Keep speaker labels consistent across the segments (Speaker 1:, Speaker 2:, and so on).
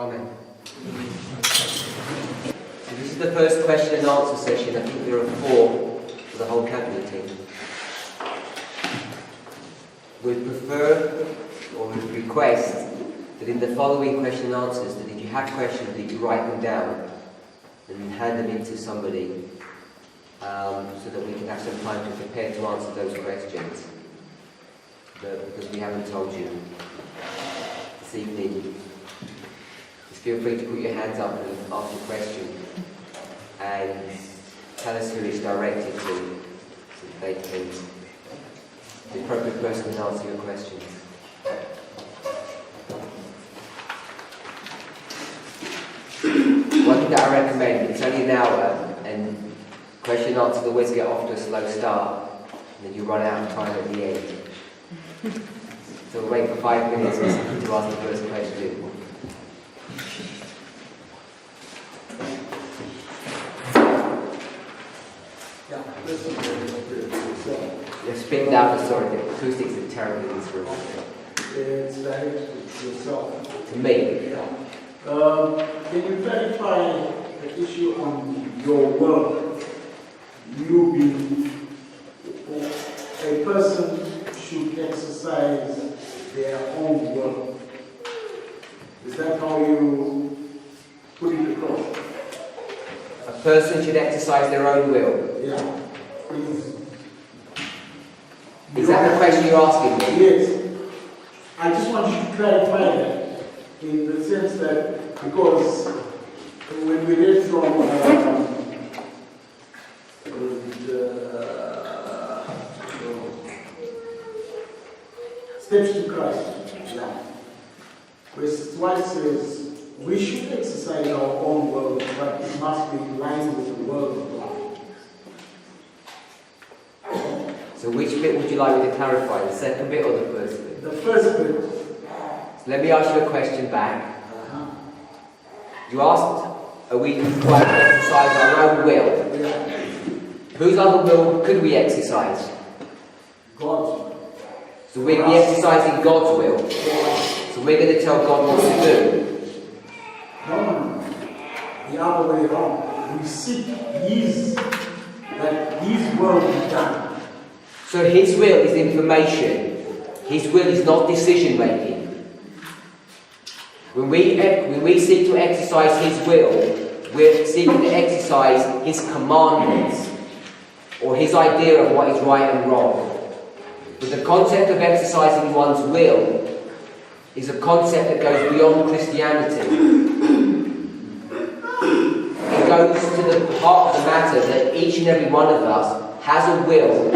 Speaker 1: Amen. So this is the first question and answer session. I think there are 4 for the whole cabinet team. We prefer, or we request, that in the following question and answers, that if you have questions, that you write them down and hand them in to somebody, so that we can have some time to prepare to answer those questions. Because we haven't told you this evening, just feel free to put your hands up and ask a question and tell us who it's directed to, so that they can, the appropriate person can answer your questions. One thing that I recommend, it's only an hour, and question and answers always get off to a slow start, and then you run out of time at the end. So we'll wait for 5 minutes to ask the first question. Yeah, speak louder, sorry, the acoustics are terrible in this room.
Speaker 2: It's directed to yourself.
Speaker 1: To me?
Speaker 2: Yeah. Can you clarify the issue on your work? You being a person should exercise their own will. Is that how you put it across?
Speaker 1: A person should exercise their own will.
Speaker 2: Yeah. Please.
Speaker 1: Is that the question you're asking me?
Speaker 2: Yes. I just want you to clarify that in the sense that, because when we read from Steps to Christ, where White says we should exercise our own will, but it must be in line with the word of God.
Speaker 1: So which bit would you like me to clarify, the second bit or the first bit?
Speaker 2: The first bit.
Speaker 1: So let me ask you a question back. You asked, are we required to exercise our own will?
Speaker 2: Yeah.
Speaker 1: Whose other will could we exercise?
Speaker 2: God's.
Speaker 1: So we're going to be exercising God's will. So we're going to tell God what to do.
Speaker 2: No, the other way around. We seek that His will be done.
Speaker 1: So His will is information. His will is not decision making. When we seek to exercise His will, we're seeking to exercise His commandments or His idea of what is right and wrong. But the concept of exercising one's will is a concept that goes beyond Christianity. It goes to the heart of the matter that each and every one of us has a will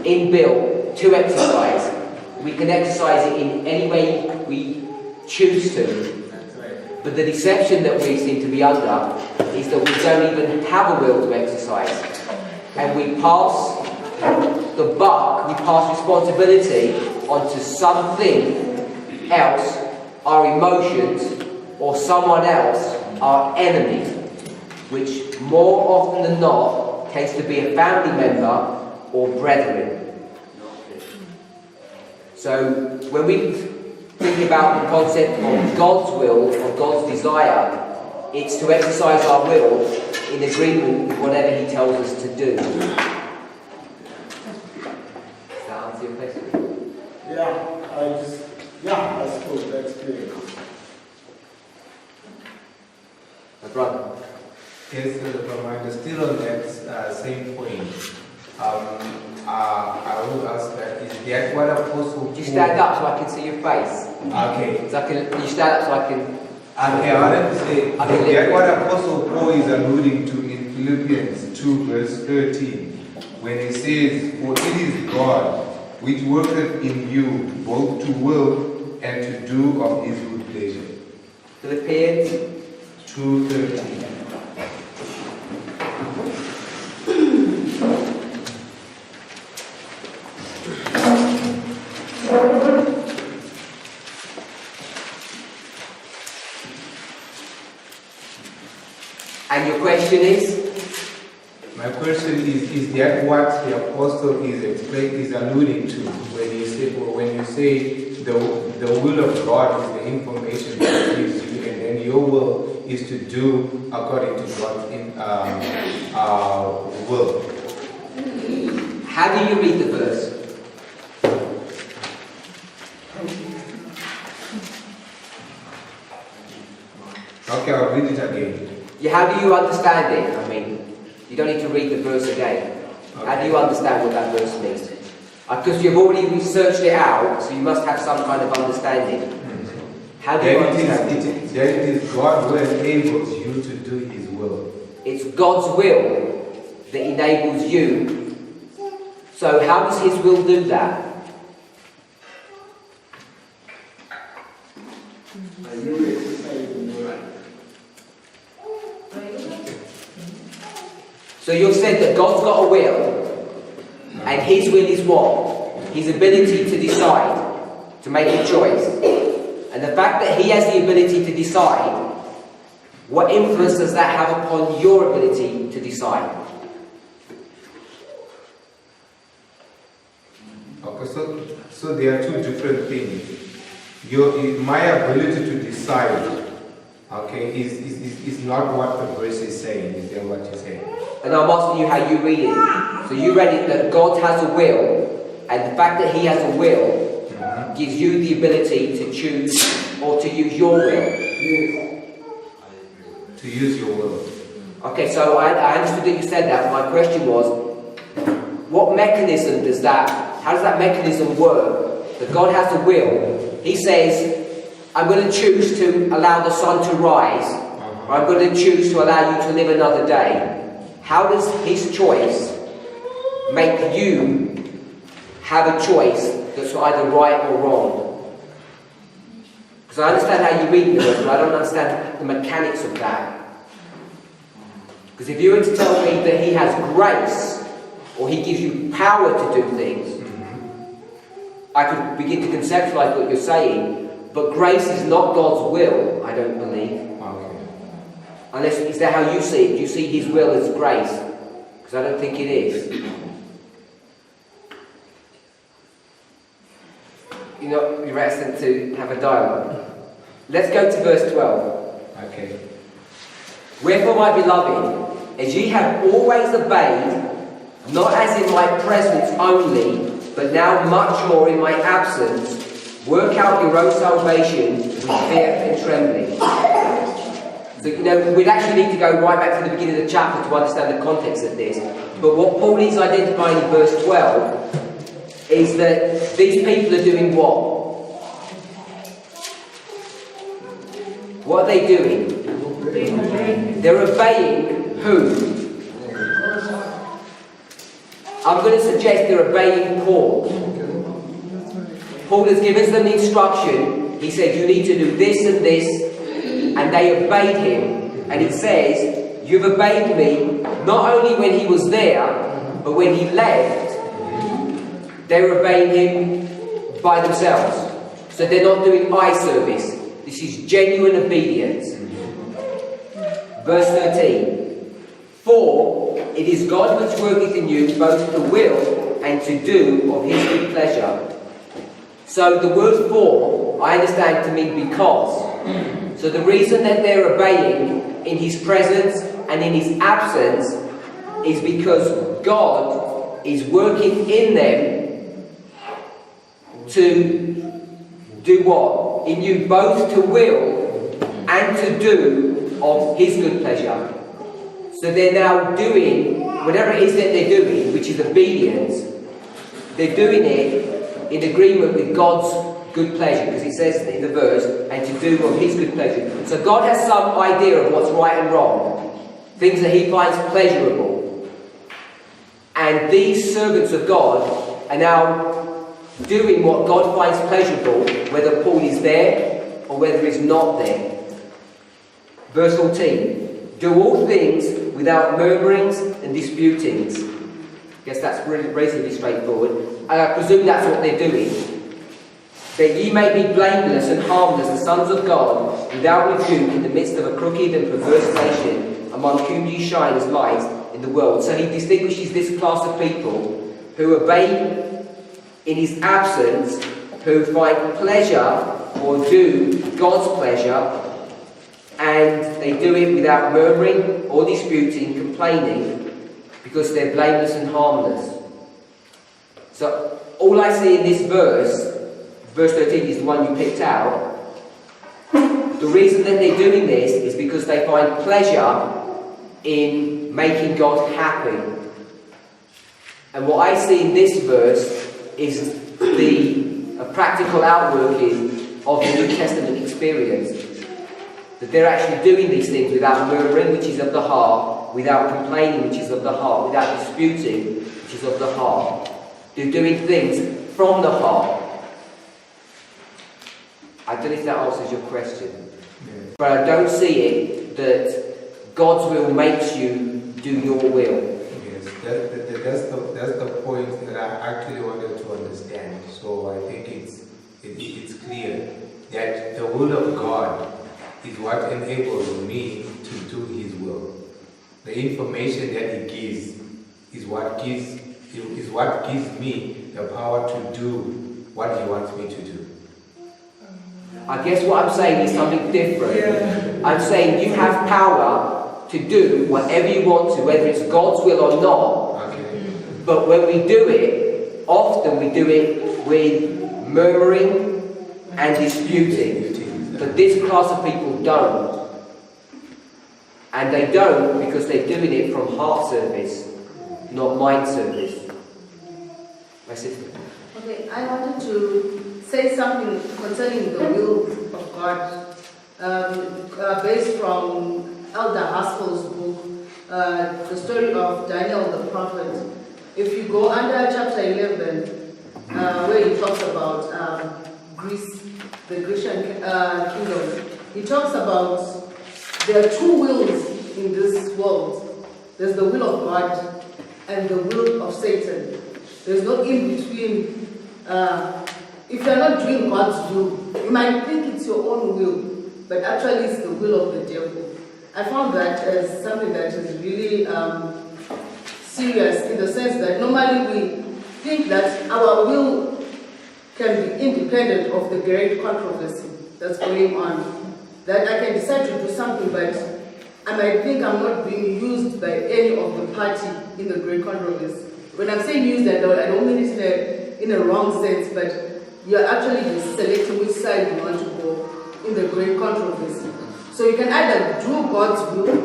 Speaker 1: inbuilt to exercise. We can exercise it in any way we choose to. But the deception that we seem to be under is that we don't even have a will to exercise. And we pass the buck, we pass responsibility onto something else, our emotions, or someone else, our enemy, which more often than not tends to be a family member or brethren. So when we think about the concept of God's will, or God's desire, it's to exercise our will in agreement with whatever He tells us to do.
Speaker 2: I suppose that's clear.
Speaker 1: My brother.
Speaker 3: Yes, Parminder, still on that same point. I will ask that, is that what Apostle Paul...
Speaker 1: Just stand up so I can see your face.
Speaker 3: Okay.
Speaker 1: So you stand up so I can...
Speaker 3: Okay, I wanted to say, is that what Apostle Paul is alluding to in Philippians 2 verse 13, when he says, for it is God which worketh in you both to will and to do of His good pleasure.
Speaker 1: Philippians
Speaker 3: 2:13.
Speaker 1: And your question is?
Speaker 3: My question is that what the apostle is alluding to when you say the will of God is the information that gives you, and then you your will is to do according to God's will.
Speaker 1: How do you read the verse?
Speaker 3: Okay, I'll read it again.
Speaker 1: Yeah, how do you understand it? I mean, you don't need to read the verse again.
Speaker 3: Okay.
Speaker 1: How do you understand what that verse means? Because you've already researched it out, so you must have some kind of understanding. How do you understand it?
Speaker 3: That it is God who enables you to do His will.
Speaker 1: It's God's will that enables you. So how does His will do that?
Speaker 2: Are you exercising your right?
Speaker 1: So you've said that God's got a will, and His will is what? His ability to decide, to make a choice. And the fact that He has the ability to decide, what influence does that have upon your ability to decide?
Speaker 3: Okay, so there are two different things. My ability to decide, okay, is not what the verse is saying. Is that what you're saying?
Speaker 1: And I'm asking you how you read it. So you read it that God has a will, and the fact that He has a will gives you the ability to choose or to use your will.
Speaker 3: To use your will.
Speaker 1: Okay, so I understood that you said that. My question was, what mechanism does that, how does that mechanism work? That God has a will. He says, I'm going to choose to allow the sun to rise, or I'm going to choose to allow you to live another day. How does His choice make you have a choice that's either right or wrong? Because I understand how you read the verse, but I don't understand the mechanics of that. Because if you were to tell me that He has grace, or He gives you power to do things, I could begin to conceptualize what you're saying, but grace is not God's will, I don't believe.
Speaker 3: Okay.
Speaker 1: Unless, is that how you see it? Do you see His will as grace? Because I don't think it is. You know, you're asking to have a dialogue. Let's go to verse 12.
Speaker 3: Okay.
Speaker 1: Wherefore, my beloved, as ye have always obeyed, not as in my presence only, but now much more in my absence, work out your own salvation with fear and trembling. So, you know, we'd actually need to go right back to the beginning of the chapter to understand the context of this. But what Paul is identifying in verse 12 is that these people are doing what? What are they doing? They're obeying who? I'm going to suggest they're obeying Paul. Paul has given them the instruction. He said, you need to do this and this. And they obeyed him. And it says, you've obeyed me not only when he was there, but when he left, they were obeying him by themselves. So they're not doing eye service. This is genuine obedience. Verse 13. For it is God which worketh in you both to will and to do of His good pleasure. So the word for, I understand to mean because. So the reason that they're obeying in His presence and in His absence is because God is working in them to do what? In you both to will and to do of His good pleasure. So they're now doing whatever it is that they're doing, which is obedience. They're doing it in agreement with God's good pleasure, because it says in the verse, and to do of His good pleasure. So God has some idea of what's right and wrong, things that He finds pleasurable. And these servants of God are now doing what God finds pleasurable, whether Paul is there or whether he's not there. Verse 14. Do all things without murmurings and disputings. I guess that's reasonably straightforward. And I presume that's what they're doing. That ye may be blameless and harmless, the sons of God, without rebuke in the midst of a crooked and perverse nation, among whom ye shine as lights in the world. So he distinguishes this class of people who obey in His absence, who find pleasure or do God's pleasure, And they do it without murmuring or disputing, complaining, because they're blameless and harmless. So all I see in this verse 13 is the one you picked out. The reason that they're doing this is because they find pleasure in making God happy. And what I see in this verse is a practical outworking of the New Testament experience. That they're actually doing these things without murmuring, which is of the heart, without complaining, which is of the heart, without disputing, which is of the heart. They're doing things from the heart. I don't know if that answers your question. But I don't see it that God's will makes you do your will.
Speaker 3: Yes, that's the point that I actually wanted to understand. So I think it's clear that the will of God is what enables me to do His will. The information that He gives is what gives me the power to do what He wants me to do.
Speaker 1: I guess what I'm saying is something different.
Speaker 4: Yeah.
Speaker 1: I'm saying you have power to do whatever you want to, whether it's God's will or not.
Speaker 3: Okay.
Speaker 1: But when we do it, often we do it with murmuring and disputing. But this class of people don't. And they don't because they're doing it from heart service, not mind service. My sister.
Speaker 4: Okay, I wanted to say something concerning the will of God, based from Elder Haskell's book, the story of Daniel the prophet. If you go under chapter 11, where he talks about Greece, the Grecian kingdom, he talks about there are two wills in this world. There's the will of God and the will of Satan. There's no in between. If you're not doing God's will, you might think it's your own will, but actually it's the will of the devil. I found that as something that is really serious, in the sense that normally we think that our will can be independent of the great controversy that's going on. That I can decide to do something, but I might think I'm not being used by any of the party in the great controversy. When I'm saying used, I don't mean it in a wrong sense, but you're actually just selecting which side you want to go in the great controversy. So you can either do God's will,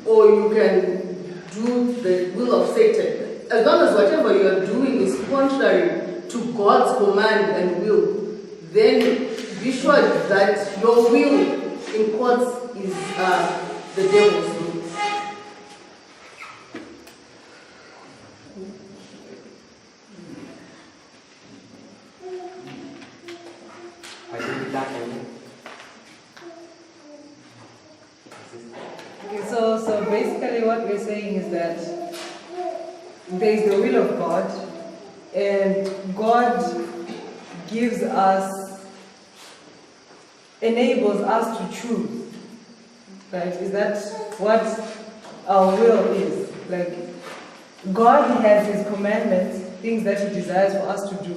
Speaker 4: or you can do the will of Satan. As long as whatever you're doing is contrary to God's command and will, then be sure that your will, in quotes, is the devil's will.
Speaker 5: Okay, so basically what we're saying is that there is the will of God, and God gives us, enables us to choose. Right? Is that what our will is? Like, God has His commandments, things that He desires for us to do,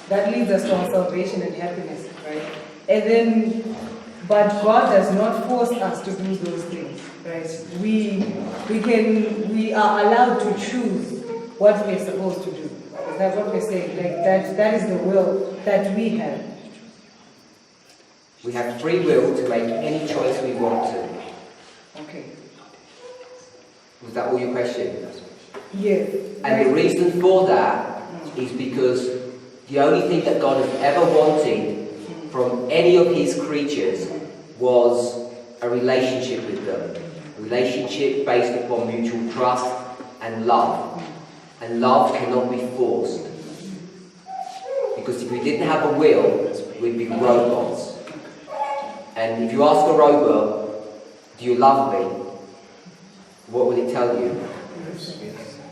Speaker 5: that leads us to our salvation and happiness, right? And then, but God does not force us to do those things, right? We are allowed to choose what we are supposed to do. Is that what we're saying? Like that is the will that we have.
Speaker 1: We have free will to make any choice we want to.
Speaker 5: Okay.
Speaker 1: Was that all your question?
Speaker 5: Yeah.
Speaker 1: And the reason for that is because the only thing that God has ever wanted from any of His creatures was a relationship with them. A relationship based upon mutual trust and love. And love cannot be forced. Because if we didn't have a will, we'd be robots. And if you ask a robot, do you love me? What will it tell you?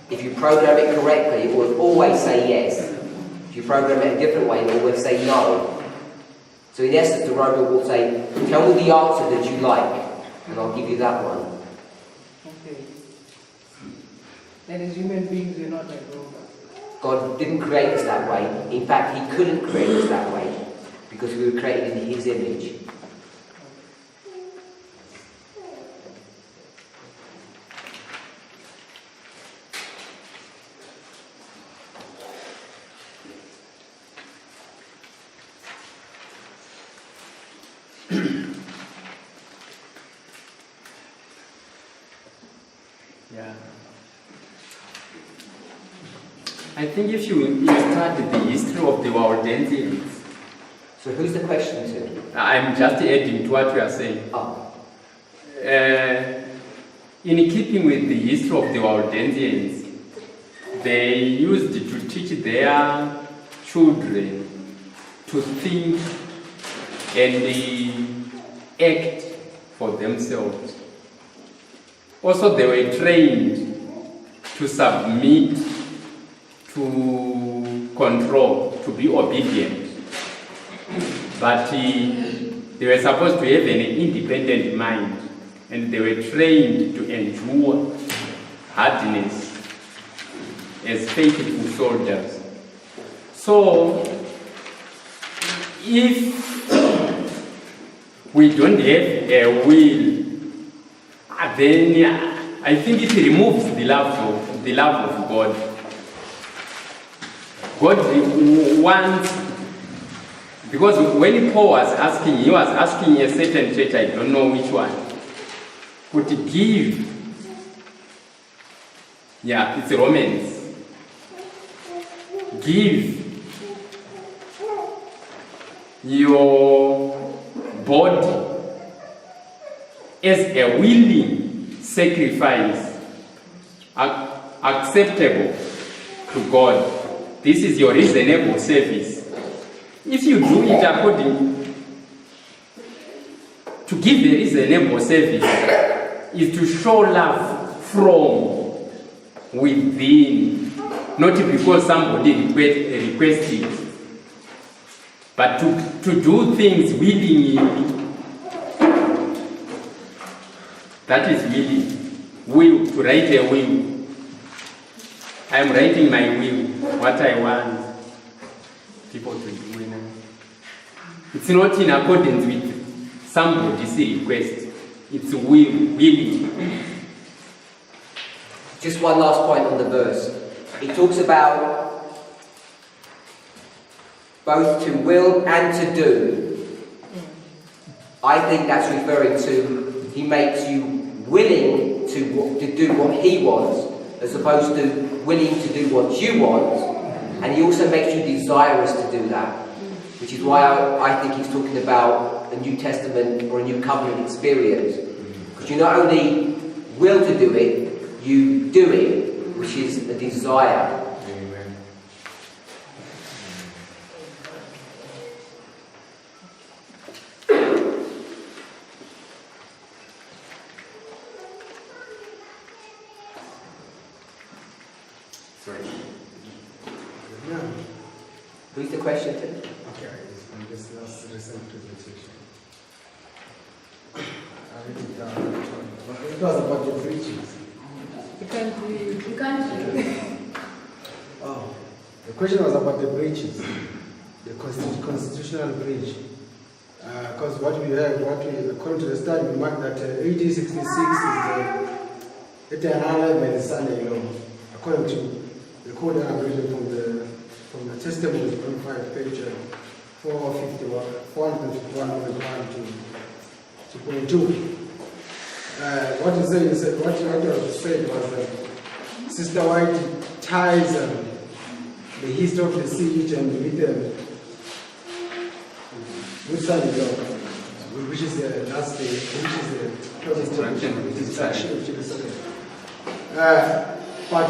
Speaker 1: If you program it correctly, it will always say yes. If you program it a different way, it will always say no. So in essence, the robot will say, tell me the answer that you like, and I'll give you that one.
Speaker 5: Okay. And as human beings, we're not like robots.
Speaker 1: God didn't create us that way. In fact, He couldn't create us that way, because we were created in His image.
Speaker 6: Yeah. I think if you study the history of the Waldensians,
Speaker 1: So who's the question to?
Speaker 6: I'm just adding to what you are saying.
Speaker 1: Oh,
Speaker 6: In keeping with the history of the Waldensians, they used to teach their children to think and act for themselves. Also, they were trained to submit to control, to be obedient. But they were supposed to have an independent mind, and they were trained to endure hardness as faithful soldiers. So, if we don't have a will, then I think it removes the love of God. God wants, because when Paul was asking, he was asking a certain church, I don't know which one, could give, it's Romans, give your body as a willing sacrifice, acceptable to God. This is your reasonable service. If you do it according to give a reasonable service, is to show love from within, not because somebody requested, but to do things willingly. That is will, to write a will. I am writing my will, what I want people to do. It's not in accordance with somebody's request. It's willing.
Speaker 1: just one last point on the verse. It talks about both to will and to do. I think that's referring to he makes you willing to do what he wants, as opposed to willing to do what you want, and he also makes you desirous to do that, which is why I think he's talking about a New Testament or a New Covenant experience, because you not only will to do it, you do it, which is a desire.
Speaker 3: Amen.
Speaker 1: Sorry.
Speaker 2: Yeah.
Speaker 1: Who's the question to?
Speaker 2: Okay, I'm just listen to the teaching. It was about the preachings.
Speaker 5: You can't do it.
Speaker 4: You can't.
Speaker 2: Oh, the question was about the breaches, the constitutional breach. Because according to the study, we marked that 1866 is the Harare by the Sunday law, according to the code that I'm reading from the testimony, 25 page 451 to 2.2. What you said was that Sister White ties the history of the siege and with Sunday law, which is the last day, which is the destruction of Jerusalem. But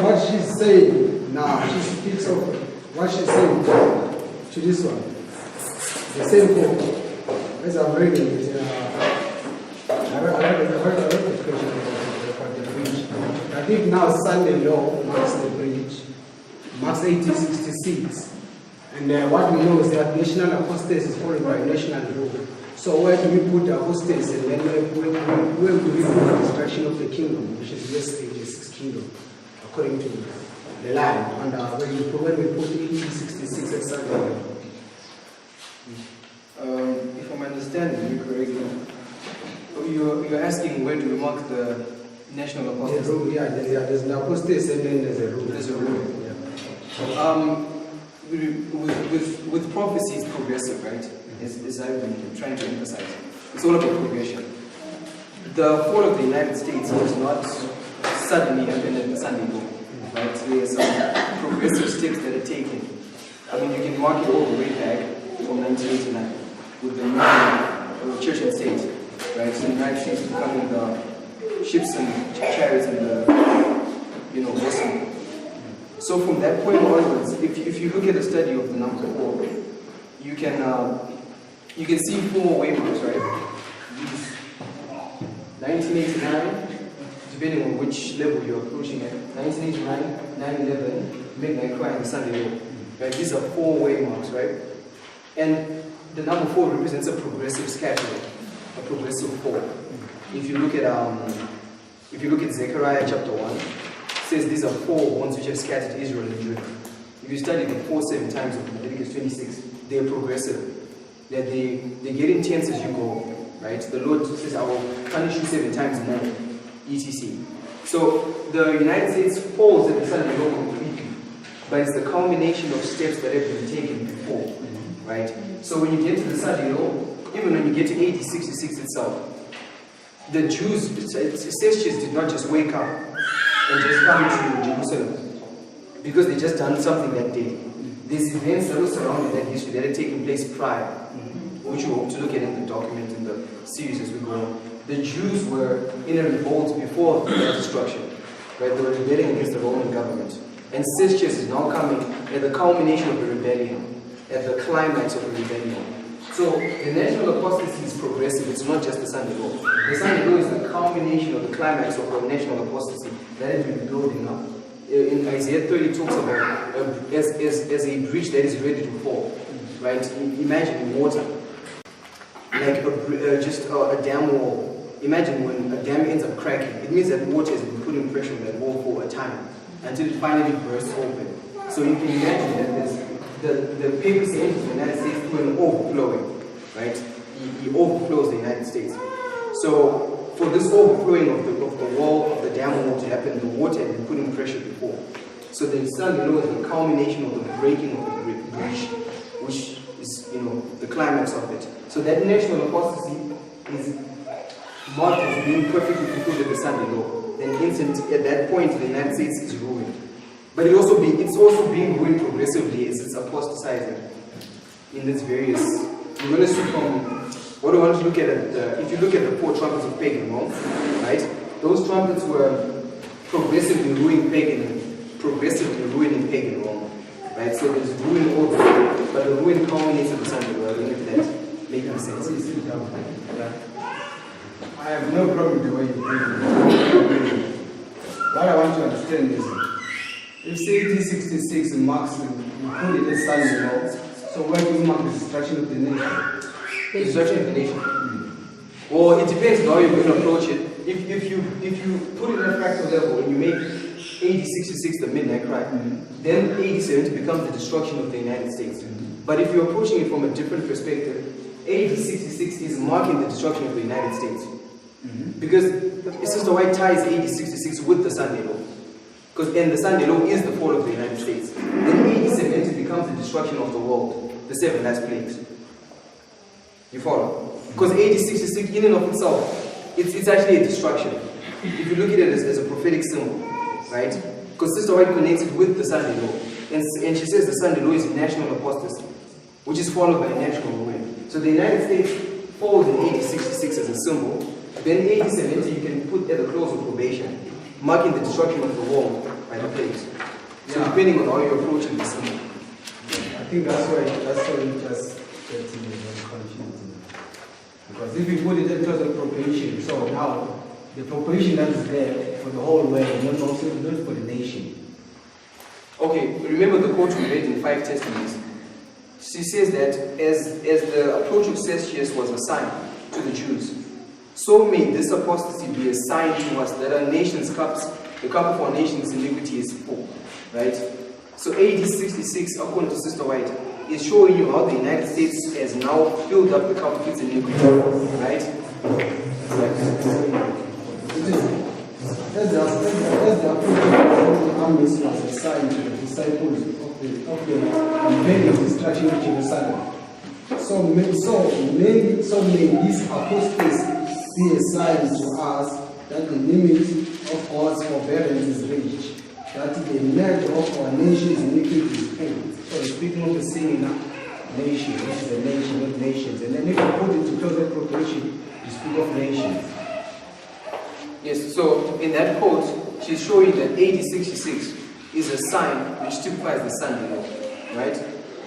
Speaker 2: what she's saying now, she speaks of what she's saying to this one. The same book, as I'm reading it, I heard the question about the bridge. I think now Sunday law marks the bridge, marks 1866. And what we know is that national apostasy is followed by national law. So where do we put apostasy, and then where do we put the destruction of the kingdom, which is yes, 86 kingdom, according to the line. And when we put 1866 as Sunday law.
Speaker 7: If I'm understanding you correctly, you're asking where do we mark the national apostasy?
Speaker 2: There's an apostasy and then there's a rule.
Speaker 7: There's a rule.
Speaker 2: Yeah.
Speaker 7: With prophecy is progressive, right? As I've been trying to emphasize. It's all about progression. The fall of the United States was not suddenly happened at the Sunday law. Right? There are some progressive steps that are taken. I mean, you can mark it all the way back from 1989 with the church and state. Right? So the United States becoming the ships and chariots and the, horsemen. So from that point onwards, if you look at the study of the number 4, you can see 4 waymarks, right? 1989, depending on which level you're approaching at. 1989, 9/11, midnight cry, and Sunday law. Right? These are 4 waymarks, right? And the number 4 represents a progressive scattering, a progressive fall. If you look at Zechariah chapter 1, it says these are 4 horns which have scattered Israel and Judah. If you study the 4 7 times of Leviticus 26, they are progressive. That they get intense as you go. Right? The Lord says, I will punish you 7 times more, etc. So the United States falls at the Sunday law completely, but it's the culmination of steps that have been taken before. Right? So when you get to the Sunday law, even when you get to AD 66 itself, the Jews, Sestius did not just wake up and just come to Jerusalem because they just done something that day. These events that were surrounding that history that had taken place prior, which we hope to look at in the document in the series as we go on. The Jews were in a revolt before their destruction. Right? They were rebelling against the Roman government. And Sestius is now coming at the culmination of the rebellion, at the climax of the rebellion. So the national apostasy is progressive, it's not just the Sunday law. The Sunday law is the culmination of the climax of the national apostasy that has been building up. In Isaiah 30 talks about as a bridge that is ready to fall. Right? Imagine water. Like just a dam wall. Imagine when a dam ends up cracking, it means that water has been putting pressure on that wall for a time until it finally bursts open. So you can imagine that the papacy enters the United States through an overflowing, right? He overflows the United States. So for this overflowing of the wall, of the dam wall to happen, the water had been putting pressure before. So the Sunday law is the culmination of the breaking of the bridge, which is, the climax of it. So that national apostasy is marked as being perfectly fulfilled at the Sunday law. Then at that point, the United States is ruined. But it's also being ruined progressively as it's apostatizing in its various. We're going to see from what I want to look at. If you look at the 4 trumpets of pagan Rome, right? Those trumpets were progressively ruining pagan Rome. Right? So there's ruin over, but the ruin culminates at the Sunday law. I don't know if that's making sense.
Speaker 2: Yeah. I have no problem with the way you bring it. What I want to understand is, if say 1866 marks, you put it as Sunday law, so where do you mark the destruction of the nation?
Speaker 7: The destruction of the nation? Well, it depends on how you're going to approach it. If you put it at a fractal level and you make AD 66 the midnight cry, then AD 70 becomes the destruction of the United States. But if you're approaching it from a different perspective, AD 66 is marking the destruction of the United States. Because Sister White ties AD 66 with the Sunday law. And the Sunday law is the fall of the United States. Then AD 70 becomes the destruction of the world, the 7 last plagues. You follow? Because AD 66 in and of itself, it's actually a destruction. If you look at it as a prophetic symbol, right? Because Sister White connects it with the Sunday law. And she says the Sunday law is national apostasy, which is followed by national ruin. So the United States falls in AD 66 as a symbol. Then AD 70 you can put at the close of probation, marking the destruction of the world by the plagues. So depending on how you're approaching the symbol.
Speaker 2: I think that's why you just get to be confused. Because if you put it in terms of probation, so now the probation that is there for the whole world, not also not for the nation.
Speaker 7: Okay, remember the quote we read in 5 Testaments. She says that as the approach of Sestius was a sign to the Jews, so may this apostasy be a sign to us that our nation's cups, the cup of our nation's iniquity is full. Right? So AD 66, according to Sister White, is showing you how the United States has now filled up the cup of its iniquity. Right?
Speaker 2: As the approach of the armies was a sign to the disciples of the impending destruction of Jerusalem. So may this apostasy be a sign to us that the limits of God's forbearance is rich, that the measure of our nation's iniquity is paid. So he's speaking of the sinning nation, which is a nation of nations. And then if you put it to total proportion, you speak of nations.
Speaker 7: Yes, so in that quote, she's showing that AD 66 is a sign which typifies the Sunday law, right?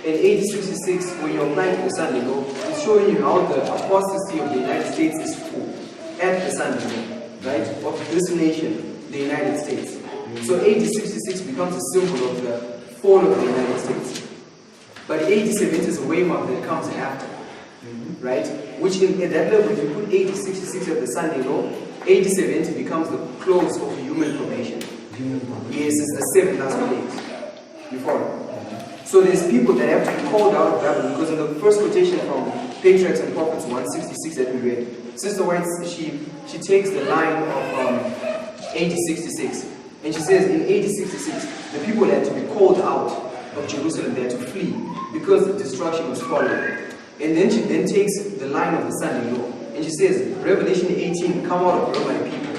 Speaker 7: In AD 66, when you're applying to the Sunday law, it's showing you how the apostasy of the United States is full at the Sunday law, right? Of this nation, the United States. So AD 66 becomes a symbol of the fall of the United States. But AD 70 is a waymark that comes after, right? Which in at that level, if you put AD 66 at the Sunday law, AD 70 becomes the close of human probation. Yes, it's the 7 last plagues. You follow? So there's people that have to be called out of Babylon, because in the first quotation from Patriarchs and Prophets 166 that we read, Sister White, she takes the line of AD 66, and she says in AD 66, the people had to be called out of Jerusalem, they had to flee, because the destruction was following. And then she then takes the line of the Sunday law, and she says, Revelation 18, come out of her, my people,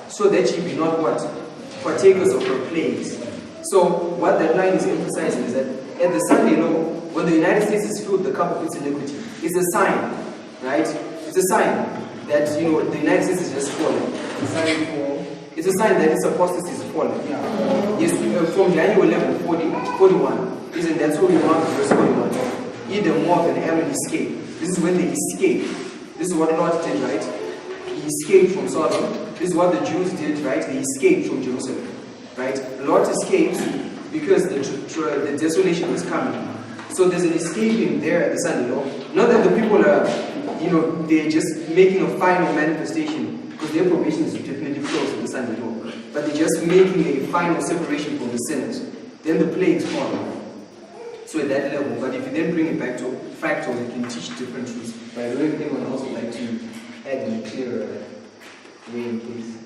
Speaker 7: so that ye be not what? Partakers of her plagues. So what that line is emphasizing is that at the Sunday law, when the United States is filled with the cup of its iniquity, it's a sign, right? It's a sign that, the United States is just falling. It's a sign that its apostasy is falling. Yes, from January 11, 41, isn't that so we want verse 41? Edom, Moab, and Ammon escape. This is when they escape. This is what Lot did, right? He escaped from Sodom. This is what the Jews did, right? They escaped from Jerusalem, right? Lot escaped because the desolation was coming. So there's an escaping there at the Sunday law. Not that the people are, they're just making a final manifestation, because their probation is definitely close to the Sunday law. But they're just making a final separation from the sinners. Then the plagues follow. So at that level, but if you then bring it back to fractals, you can teach different truths. But I don't know if anyone else would like to add in a clearer way, please.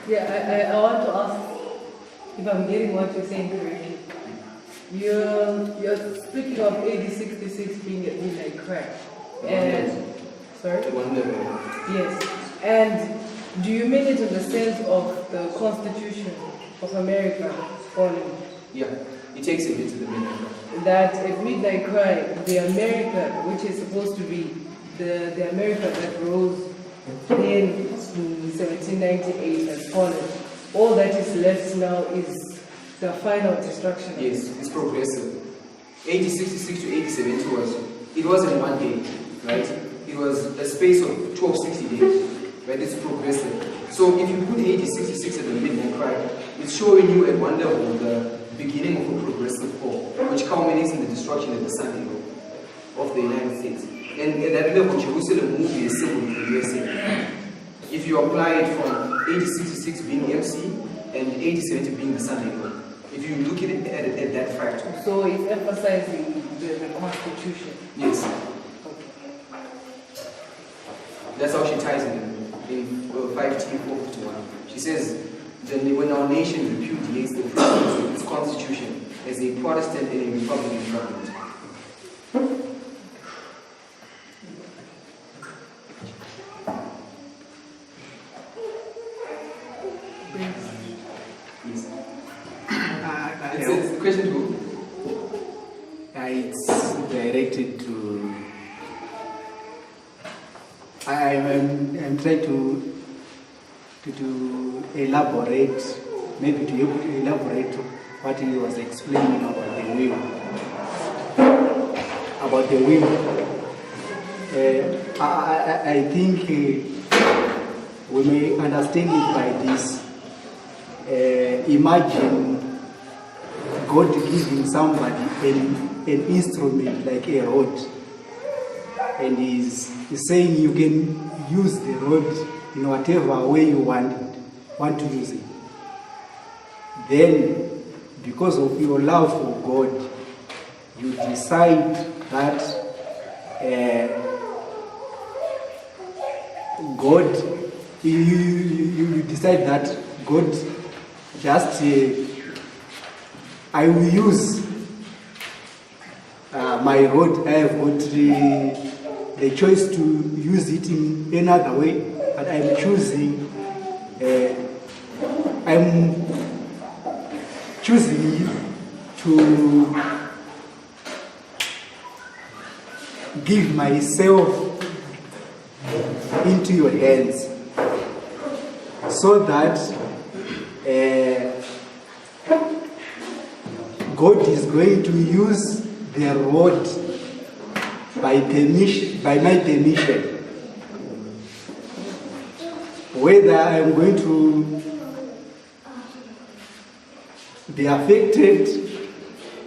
Speaker 5: Yeah, I want to ask if I'm getting what you're saying correctly. You're speaking of AD 66 being a midnight cry. And sorry?
Speaker 7: The one level.
Speaker 5: Yes. And do you mean it in the sense of the Constitution of America falling?
Speaker 7: Yeah, it takes a bit to the midnight cry.
Speaker 5: That at midnight cry, the America, which is supposed to be the America that rose then in 1798 has fallen. All that is left now is the final destruction.
Speaker 7: Yes, it's progressive. 1866 to 1870 it wasn't one day, right? It was a space of 1260 days, right? It's progressive. So if you put 1866 at the midnight cry, it's showing you at one level the beginning of a progressive fall, which culminates in the destruction of the Sunday law of the United States. And at that level, Jerusalem will be a symbol for the USA. If you apply it from 1866 being MC and 1870 being the Sunday law, if you look at it at that fractal.
Speaker 5: So it's emphasizing the Constitution.
Speaker 7: Yes.
Speaker 5: Okay.
Speaker 7: That's how she ties it in 5T451. She says, then when our nation repudiates the principles of its constitution as a Protestant and a Republican government. It's a question to who?
Speaker 8: It's directed to. I'm trying to elaborate, maybe to elaborate what he was explaining about the will. I think we may understand it by this. Imagine God giving somebody an instrument like a rod, and he's saying you can use the rod in whatever way you want to use it. Then, because of your love for God, you decide that you decide that God just I will use my rod. I have got the choice to use it in another way. but I'm choosing to give myself into your hands, so that God is going to use the rod by my permission. Whether I'm going to be affected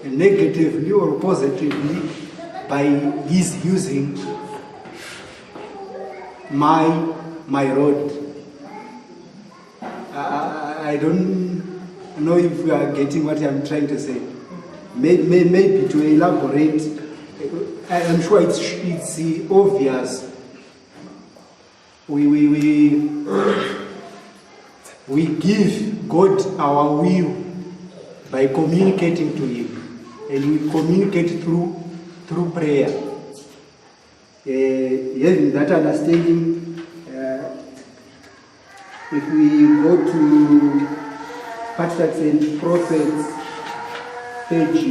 Speaker 8: negatively or positively by his using my rod. I don't know if you are getting what I'm trying to say. Maybe to elaborate, I'm sure it's obvious. We give God our will by communicating to Him, and we communicate through prayer. Having that understanding, if we go to Patriarchs and Prophets, page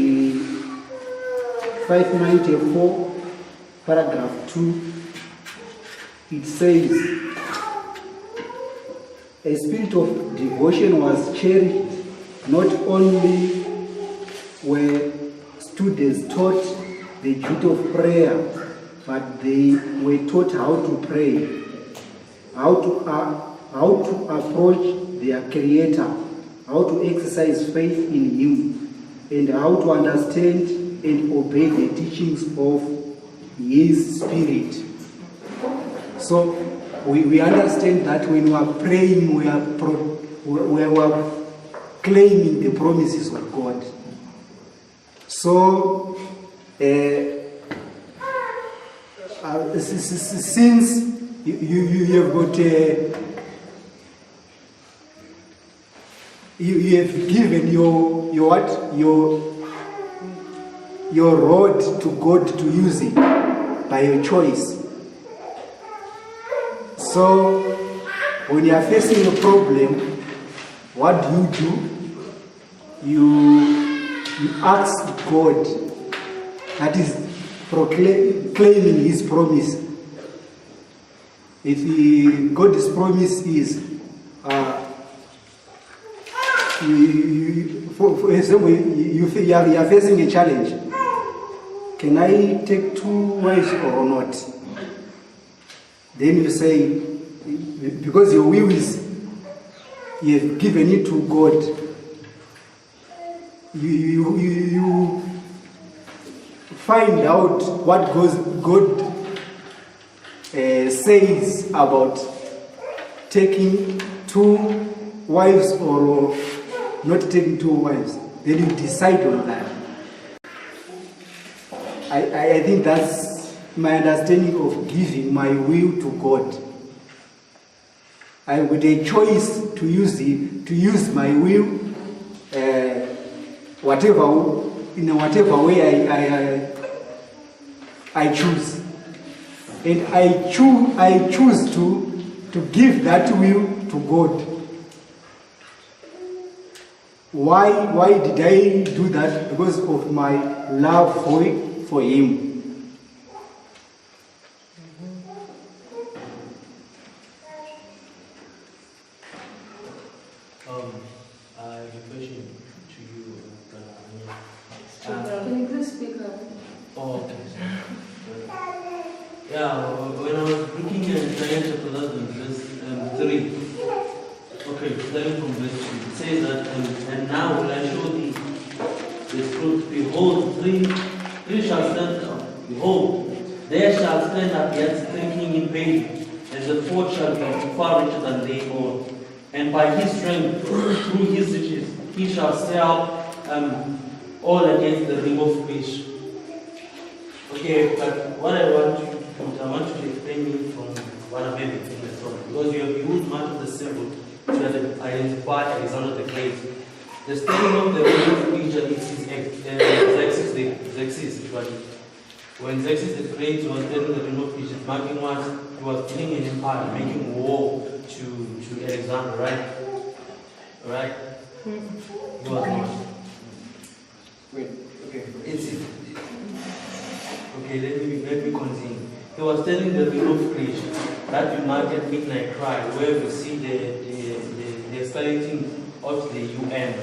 Speaker 8: 594, paragraph 2, it says, a spirit of devotion was cherished. Not only were students taught the duty of prayer, but they were taught how to pray, how to approach their Creator, how to exercise faith in Him, and how to understand and obey the teachings of His Spirit. So we understand that when we are praying, we are claiming the promises of God. So, since you have got you have given your rod to God to use it by your choice. So, when you are facing a problem, what do? You ask God, that is claiming His promise. If God's promise is, for example, you are facing a challenge. Can I take 2 wives or not? Then you say, because your will is, you have given it to God. You find out what God says about taking 2 wives or not taking 2 wives. Then you decide on that. I think that's my understanding of giving my will to God. I with a choice to use my will, whatever way I choose, and I choose to give that will to God. Why did I do that? Because of my love for Him.
Speaker 9: I have a question to you.
Speaker 4: Can you please speak up?
Speaker 9: Oh, okay. Yeah, when I was looking at Isaiah chapter 11, verse 3, okay, starting from verse 2, it says that, and now will I show thee the fruit. Behold, three shall stand up. Behold, there shall stand up yet drinking in pain, and the fourth shall be far richer than they all. And by his strength, through his riches, he shall stir up all against the ring of fish. Okay, but what I want you to explain me from what I'm having in the story, because you have used much of the symbol to identify Alexander the Great. The standing of the ring of fish is Xerxes, but when Xerxes the Great was standing the ring of fish, it's marking what he was building an empire, making war to Alexander, right? Right? He was not.
Speaker 7: Wait, okay.
Speaker 9: Okay, let me continue. He was telling the will of creation, that united midnight cry, where we see the escalating of the UN,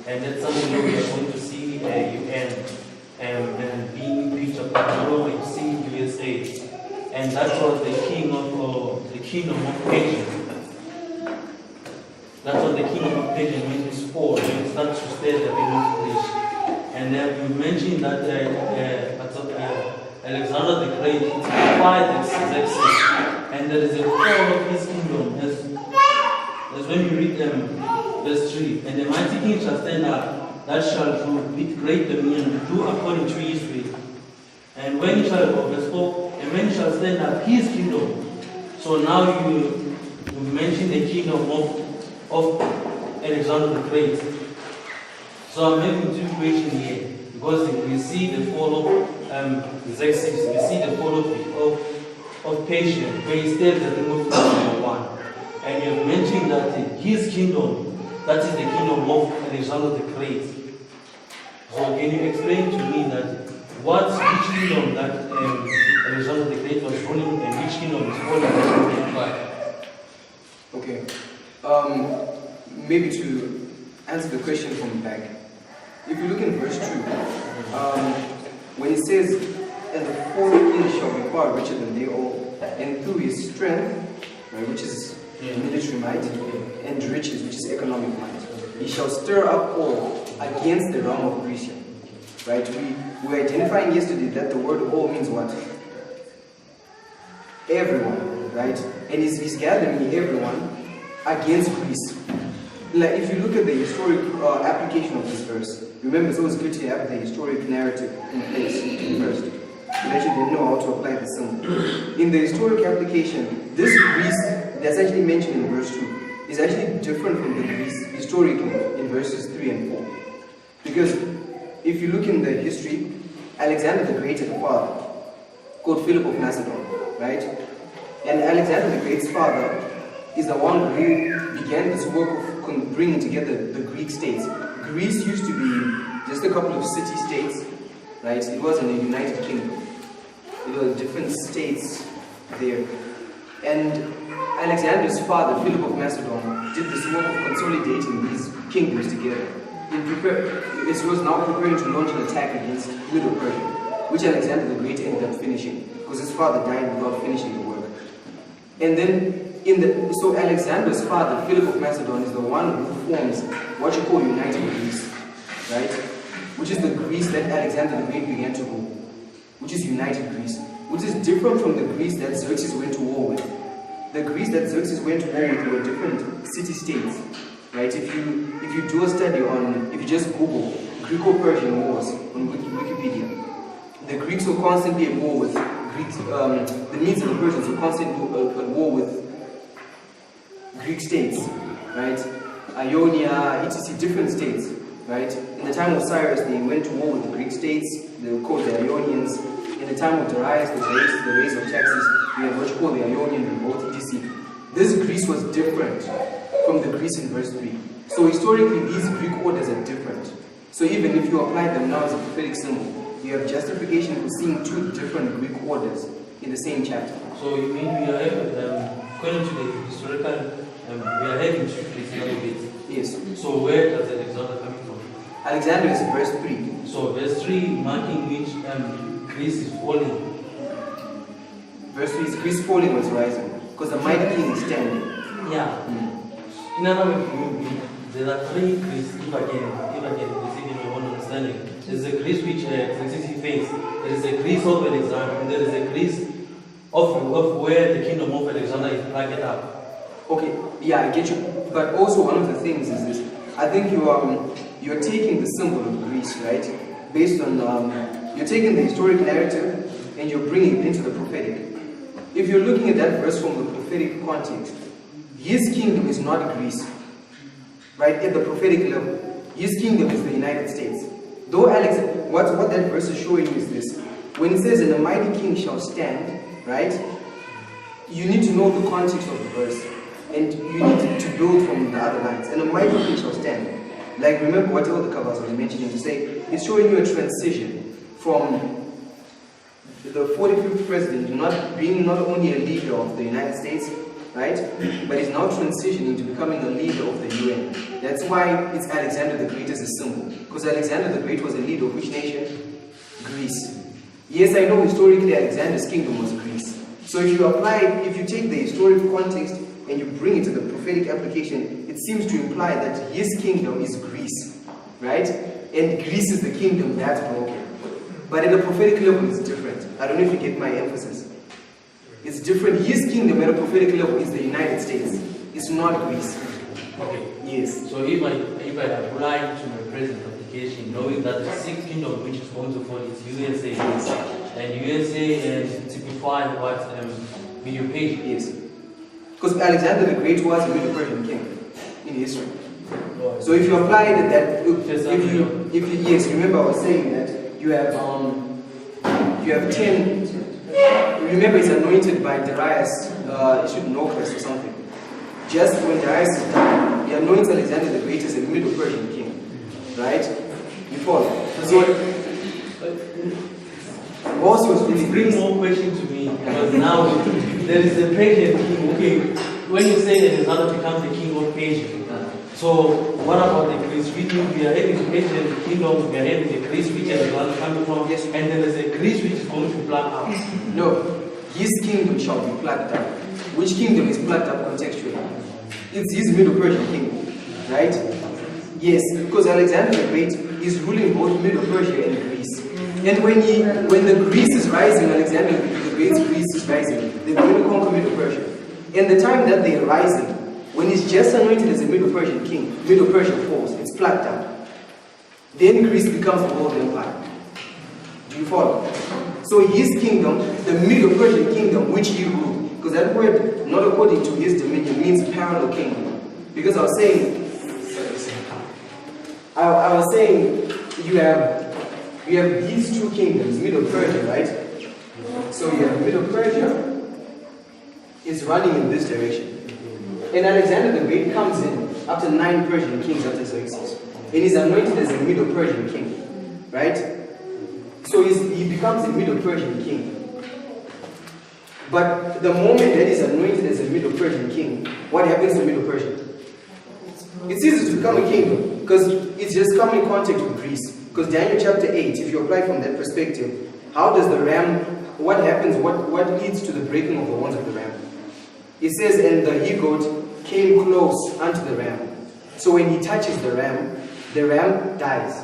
Speaker 9: and that's something that we are going to see UN and being impeached of control, you see USA, and that was the kingdom of Asia. That's what the kingdom of Asia means for when it starts to state the will of creation. And you mentioned that Alexander the Great defied Xerxes, and there is a fall of his kingdom, as when you read verse 3, and the mighty king shall stand up, that shall rule with great dominion, do according to his will. And when he shall, verse 4, and when he shall stand up his kingdom. So now you mention the kingdom of Alexander the Great. So I'm making two questions here, because we see the fall of Xerxes, we see the fall of Persia, where he states that the movement number 1. And you have mentioned that his kingdom, that is the kingdom of Alexander the Great. So can you explain to me that which kingdom that Alexander the Great was ruling and which kingdom is falling?
Speaker 7: Okay. Maybe to answer the question from the back. If you look in verse 2, when it says, and the fourth king shall be far richer than they all, and through his strength, right, which is military might, and riches, which is economic might, he shall stir up all against the realm of Greece. Right? We were identifying yesterday that the word all means what? Everyone, right? And he's gathering everyone against Greece. Like if you look at the historic application of this verse, remember it's always good to have the historic narrative in place first, so that you then know how to apply the symbol. In the historic application, this Greece that's actually mentioned in verse 2 is actually different from the Greece historically in verses 3 and 4. Because if you look in the history, Alexander the Great had a father called Philip of Macedon, right? And Alexander the Great's father is the one who began this work of bringing together the Greek states. Greece used to be just a couple of city-states, right? It wasn't a united kingdom. It was different states there. And Alexander's father, Philip of Macedon, did this work of consolidating these kingdoms together. It was now preparing to launch an attack against Medo-Persia, which Alexander the Great ended up finishing, because his father died without finishing the work. And then so Alexander's father, Philip of Macedon, is the one who forms what you call United Greece, right? Which is the Greece that Alexander the Great began to rule, which is United Greece, which is different from the Greece that Xerxes went to war with. The Greece that Xerxes went to war with were different city-states, right? If you do a study on, if you just Google Greco-Persian wars on Wikipedia, the Greeks were constantly at war with Greeks, the Medes and the Persians were constantly at war with Greek states, right? Ionia, etc., different states, right? In the time of Cyrus, they went to war with the Greek states, they were called the Ionians. In the time of Darius, the race of Texas, we have what you call the Ionian revolt, etc. This Greece was different from the Greece in verse 3. So historically, these Greek orders are different. So even if you apply them now as a prophetic symbol, you have justification for seeing two different Greek orders in the same chapter.
Speaker 9: So you mean we are according to the historical, we are having two Greeks a little bit.
Speaker 7: Yes.
Speaker 9: So where does Alexander coming from?
Speaker 7: Alexander is verse 3.
Speaker 9: So verse 3 marking which Greece is falling.
Speaker 7: Verse 3 is Greece falling was rising, because the mighty king is standing.
Speaker 9: Yeah. In other words, there are three Greece, if again, receiving my own understanding. There is a Greece which Xerxes faced. There is a Greece of Alexander, and there is a Greece of where the kingdom of Alexander is plugged up.
Speaker 7: Okay, yeah, I get you. But also one of the things is this. I think you're taking the symbol of Greece, right? Based on, you're taking the historic narrative and you're bringing it into the prophetic. If you're looking at that verse from the prophetic context, his kingdom is not Greece, right? At the prophetic level, his kingdom is the United States. Though what that verse is showing you is this. When it says, and the mighty king shall stand, right? you need to know the context of the verse, and you need to build from the other lines. And a mighty king shall stand. Like, remember what Elder Kabas was mentioning to say, it's showing you a transition from the 45th president not being not only a leader of the United States, right, but is now transitioning to becoming a leader of the UN. That's why it's Alexander the Great as a symbol, because Alexander the Great was a leader of which nation? Greece. Yes, I know historically Alexander's kingdom was Greece. So if you take the historical context and you bring it to the prophetic application, it seems to imply that his kingdom is Greece, right? And Greece is the kingdom that's broken. But at a prophetic level, it's different. I don't know if you get my emphasis. It's different. His kingdom at a prophetic level is the United States. It's not Greece.
Speaker 9: Okay.
Speaker 7: Yes.
Speaker 9: So if I apply to my present application, knowing that the sixth kingdom which is going to fall is USA, and USA typify what Medo-Persia
Speaker 7: Yes. Because Alexander the Great was a Medo-Persian king in history. So if you apply that, if you yes, remember I was saying that you have 10. Remember, he's anointed by Darius, Nocus or something. Just when Darius is done, he anoints Alexander the Great as a Medo-Persian king, right? You follow? So also was really
Speaker 9: bring more question to me, because now there is a Persian king. Okay, when you say that Alexander becomes the king of Persia, so what about the Greece region? We are having the Persian kingdom, we are having the Greece region where coming from, yes, and there is a Greece which is going to plug out.
Speaker 7: No, his kingdom shall be plugged up. Which kingdom is plugged up contextually? It's his Medo-Persian kingdom, right? Yes, because Alexander the Great is ruling both Medo-Persia and Greece. And when the Greece is rising, Alexander the Great's Greece is rising, they're going to conquer Medo-Persia. And the time that they're rising, when he's just anointed as a Medo-Persian king, Medo-Persia falls, it's plucked up. Then Greece becomes the world empire. Do you follow? So his kingdom, the Medo-Persian kingdom, which he ruled, because that word, not according to his dominion, means parallel kingdom. Because I was saying you have these two kingdoms, Medo-Persia, right? So you have Medo-Persia is running in this direction. And Alexander the Great comes in after 9 Persian kings after Xerxes. And he's anointed as a Medo-Persian king. Right? So he becomes a Medo-Persian king. But the moment that he's anointed as a Medo-Persian king, what happens to Medo-Persia? It's easy to become a kingdom because it's just come in contact with Greece. Because Daniel chapter 8, if you apply from that perspective, how does the ram, what happens, what leads to the breaking of the horns of the ram? It says, and the he-goat came close unto the ram. So when he touches the ram dies.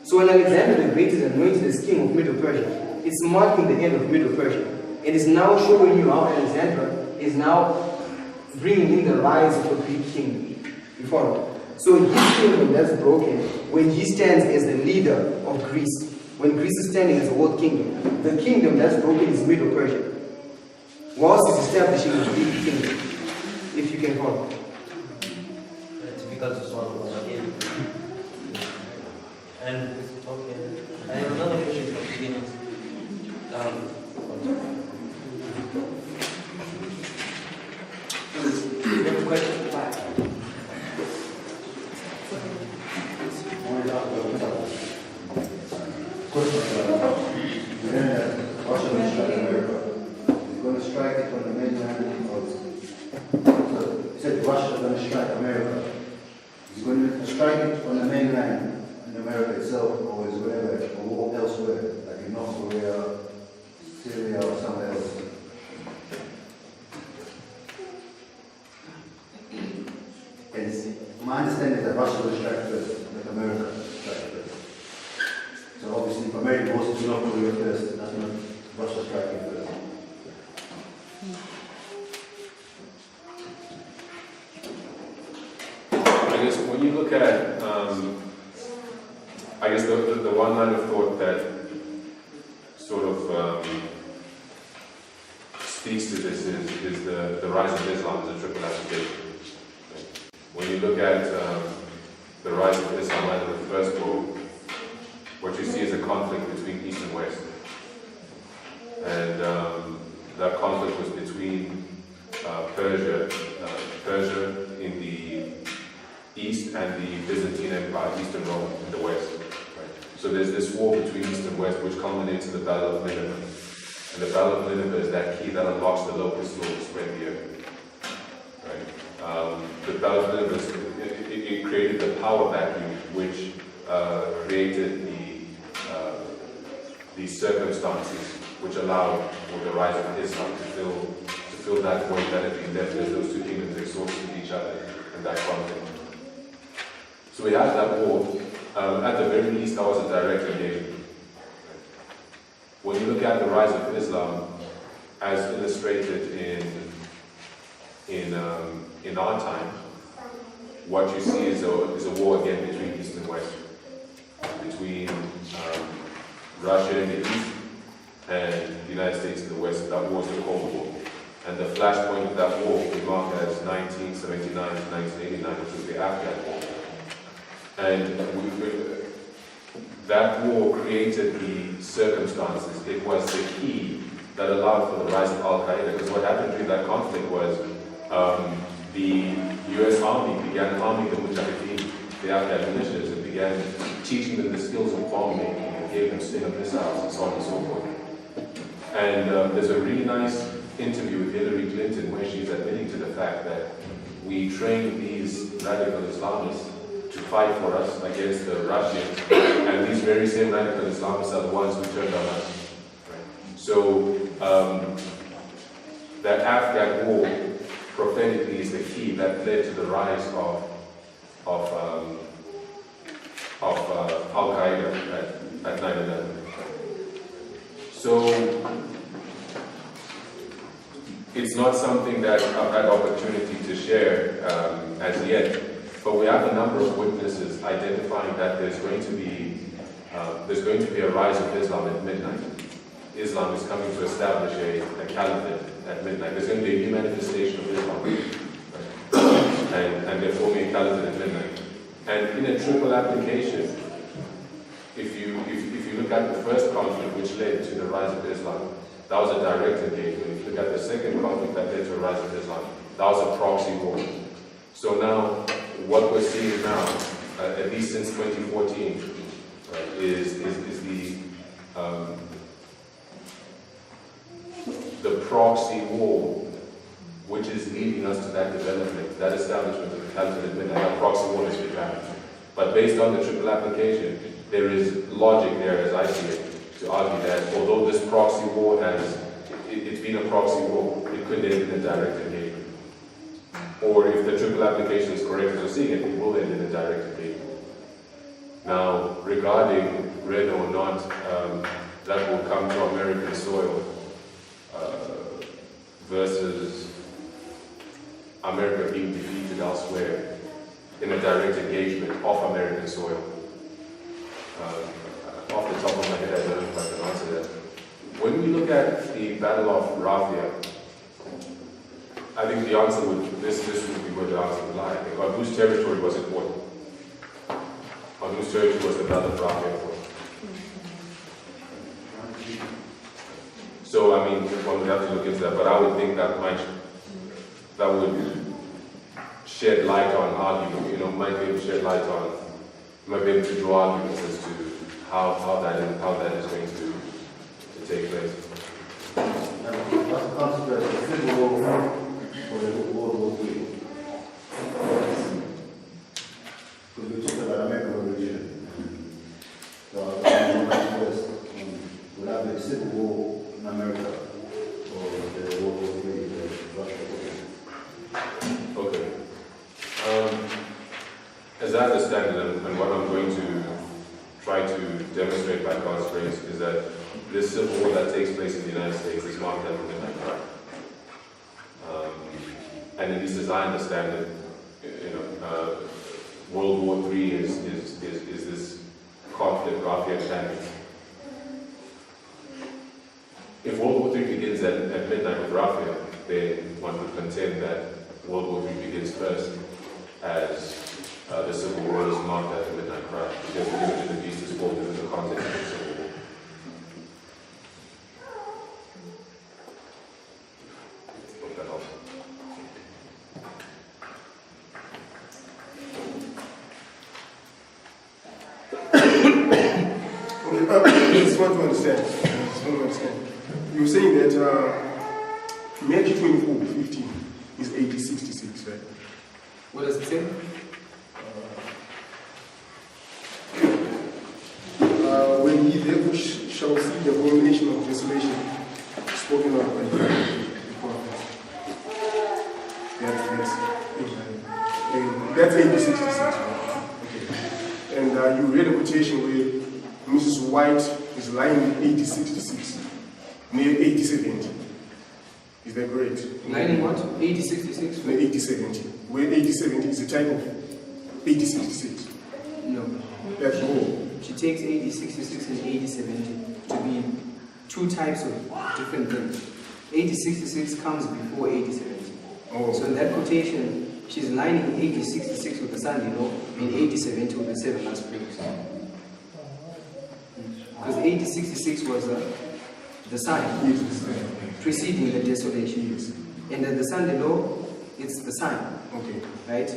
Speaker 7: So when Alexander the Great is anointed as king of Medo-Persia, it's marking the end of Medo-Persia. It is now showing you how Alexander is now bringing in the rise of a Greek kingdom. You follow? So his kingdom that's broken, when he stands as the leader of Greece, when Greece is standing as a world kingdom, the kingdom that's broken is Medo-Persia. Whilst he's establishing a Greek kingdom, if you can follow.
Speaker 9: It's difficult to swallow again. And okay, I have another question for beginners.
Speaker 1: You have a question? Back.
Speaker 10: Russia will strike America. It's going to strike it on the mainland because he said Russia is going to strike America. He's going to strike it on the mainland in America itself, or is wherever, or elsewhere, like in North Korea, Syria, or somewhere else. And my understanding is that Russia will strike first, like America will strike first. So obviously, if America goes to North Korea first, that's not Russia striking first.
Speaker 11: I guess when you look at, I guess the one line of thought that sort of speaks to this is the rise of Islam as a triple application. When you look at the rise of Islam under the First World, what you see is a conflict between East and West. And that conflict was between So there's this war between East and West, which culminates in the Battle of Nineveh. And the Battle of Nineveh is that key that unlocks the locust law to spread the earth. Right? The Battle of Nineveh, it created the power vacuum, which created the circumstances which allowed for the rise of Islam to fill that void that had been left as those two kingdoms exhausted each other in that conflict. So we had that war. At the very least, that was a direct engagement. When you look at the rise of Islam, as illustrated in our time, what you see is a war again between East and West, between Russia in the East and the United States in the West. That war is the Cold War. And the flashpoint of that war we mark as 1979 to 1989, which was the Afghan War. And that war created the circumstances. It was the key that allowed for the rise of Al-Qaeda. Because what happened during that conflict was the US Army began arming the Mujahideen, the Afghan militias, and began teaching them the skills of bomb making and gave them Stinger missiles and so on and so forth. And there's a really nice interview with Hillary Clinton where she's admitting to the fact that we trained these radical Islamists to fight for us against the Russians, and these very same radical Islamists are the ones who turned on us. Right? So that Afghan war prophetically is the key that led to the rise of Al-Qaeda at 9/11. So it's not something that I've had opportunity to share as yet, but we have a number of witnesses identifying that there's going to be a rise of Islam at midnight. Islam is coming to establish a caliphate at midnight. There's going to be a new manifestation of Islam, and they're forming a caliphate at midnight. And in a triple application, if you look at the first conflict which led to the rise of Islam, that was a direct engagement. If you look at the second conflict that led to a rise of Islam, that was a proxy war. So now, what we're seeing now, at least since 2014, right, is the proxy war, which is leading us to that development, that establishment of the caliphate at midnight. That proxy war has begun. But based on the triple application, there is logic there, as I see it, to argue that although this proxy war it's been a proxy war, it could end in a direct engagement. Or if the triple application is correct as we're seeing it, it will end in a direct engagement. Now, regarding whether or not that will come to American soil versus America being defeated elsewhere in a direct engagement off American soil, off the top of my head, I don't know if I can answer that. When we look at the Battle of Rafia, I think the answer this would be where the answer would lie. On whose territory was it fought? On whose territory was the Battle of Rafia fought? So, I mean, one would have to look into that, but I would think that would shed light on argument, might be able to shed light on, might be able to draw arguments as to how that is going to take place.
Speaker 10: What's the consequence of the Civil War for the World War III? Because we talked about American Revolution. So I'm going first. Would have the Civil War in America or the World War III, the Russia War?
Speaker 11: Okay. As I understand it, and what I'm going to try to demonstrate by God's grace, is that this civil war that takes place in the United States is marked as the midnight cry. And at least as I understand it, World War III is this conflict, Rafia and if World War III begins at midnight with Rafia, then one would contend that World War III begins first as the Civil War is marked at the midnight cry, because the image of the beast is formed within the context of the Civil War. Hope that helps.
Speaker 12: just want to understand. You were saying that Matthew 24:15 is 80:66, right?
Speaker 7: What does it say?
Speaker 12: When ye therefore shall see the abomination of desolation spoken of by the prophets. That's 80:66. Okay. And you read a quotation where Mrs. White is lying in 80:66, near 80:70. Is that correct?
Speaker 7: Lying what? 80:66?
Speaker 12: No, 80:70. Where 80:70 is a type of 80:66.
Speaker 7: No.
Speaker 12: That's wrong.
Speaker 7: She takes 80:66 and 80:70 to be two types of different things. 80:66 comes before 80:70.
Speaker 12: Oh.
Speaker 7: So in that quotation, she's lining 80:66 with the Sunday law and 80:70 with the 7 last prayers. Because 80:66 was the sign preceding the desolation. And then the Sunday law, it's the sign.
Speaker 12: Okay.
Speaker 7: Right?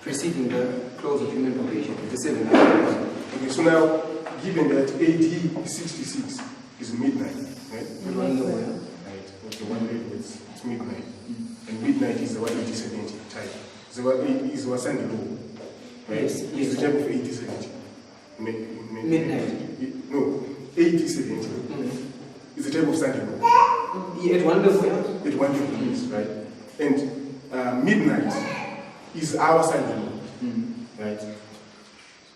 Speaker 7: Preceding the close of human probation, the 7 last prayers.
Speaker 12: Okay, so now, given that AD 66 is midnight, right?
Speaker 7: Right.
Speaker 12: Okay, one day it's midnight. And midnight is the 80:70 type. So what is what Sunday law? Right?
Speaker 7: Yes.
Speaker 12: It's the type of 80:70.
Speaker 7: Midnight.
Speaker 12: No, 80:70. It's the type of Sunday law.
Speaker 7: Yeah, at one level.
Speaker 12: At one level, yes, right? And midnight is our Sunday law. Right?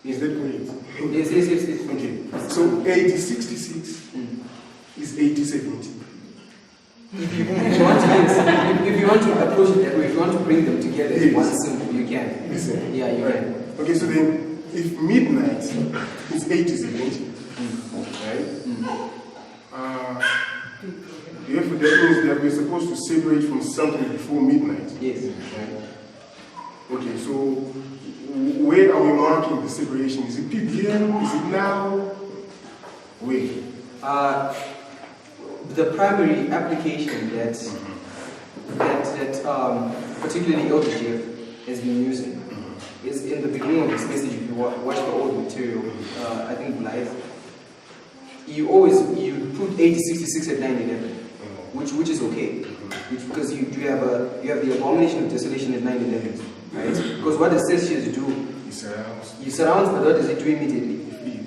Speaker 12: Is that correct?
Speaker 7: Yes.
Speaker 12: Okay. So 80:66 is 80:70.
Speaker 7: If you want to approach it that way, if you want to bring them together in one symbol, you can.
Speaker 12: Listen.
Speaker 7: Yeah, you can.
Speaker 12: Okay, so then if midnight is 80:70, right? Therefore, that means that we're supposed to separate from something before midnight.
Speaker 7: Yes.
Speaker 12: Right? Okay, so where are we marking the separation? Is it PPM? Is it now? Where?
Speaker 7: The primary application that particularly Elder Jeff has been using is in the beginning of this message. If you watch the old material, I think Blythe, you put 80:66 at 9:11, which is okay, because you have the abomination of desolation at 9:11, right? Because what the says here to do, he surrounds, but what does he do immediately?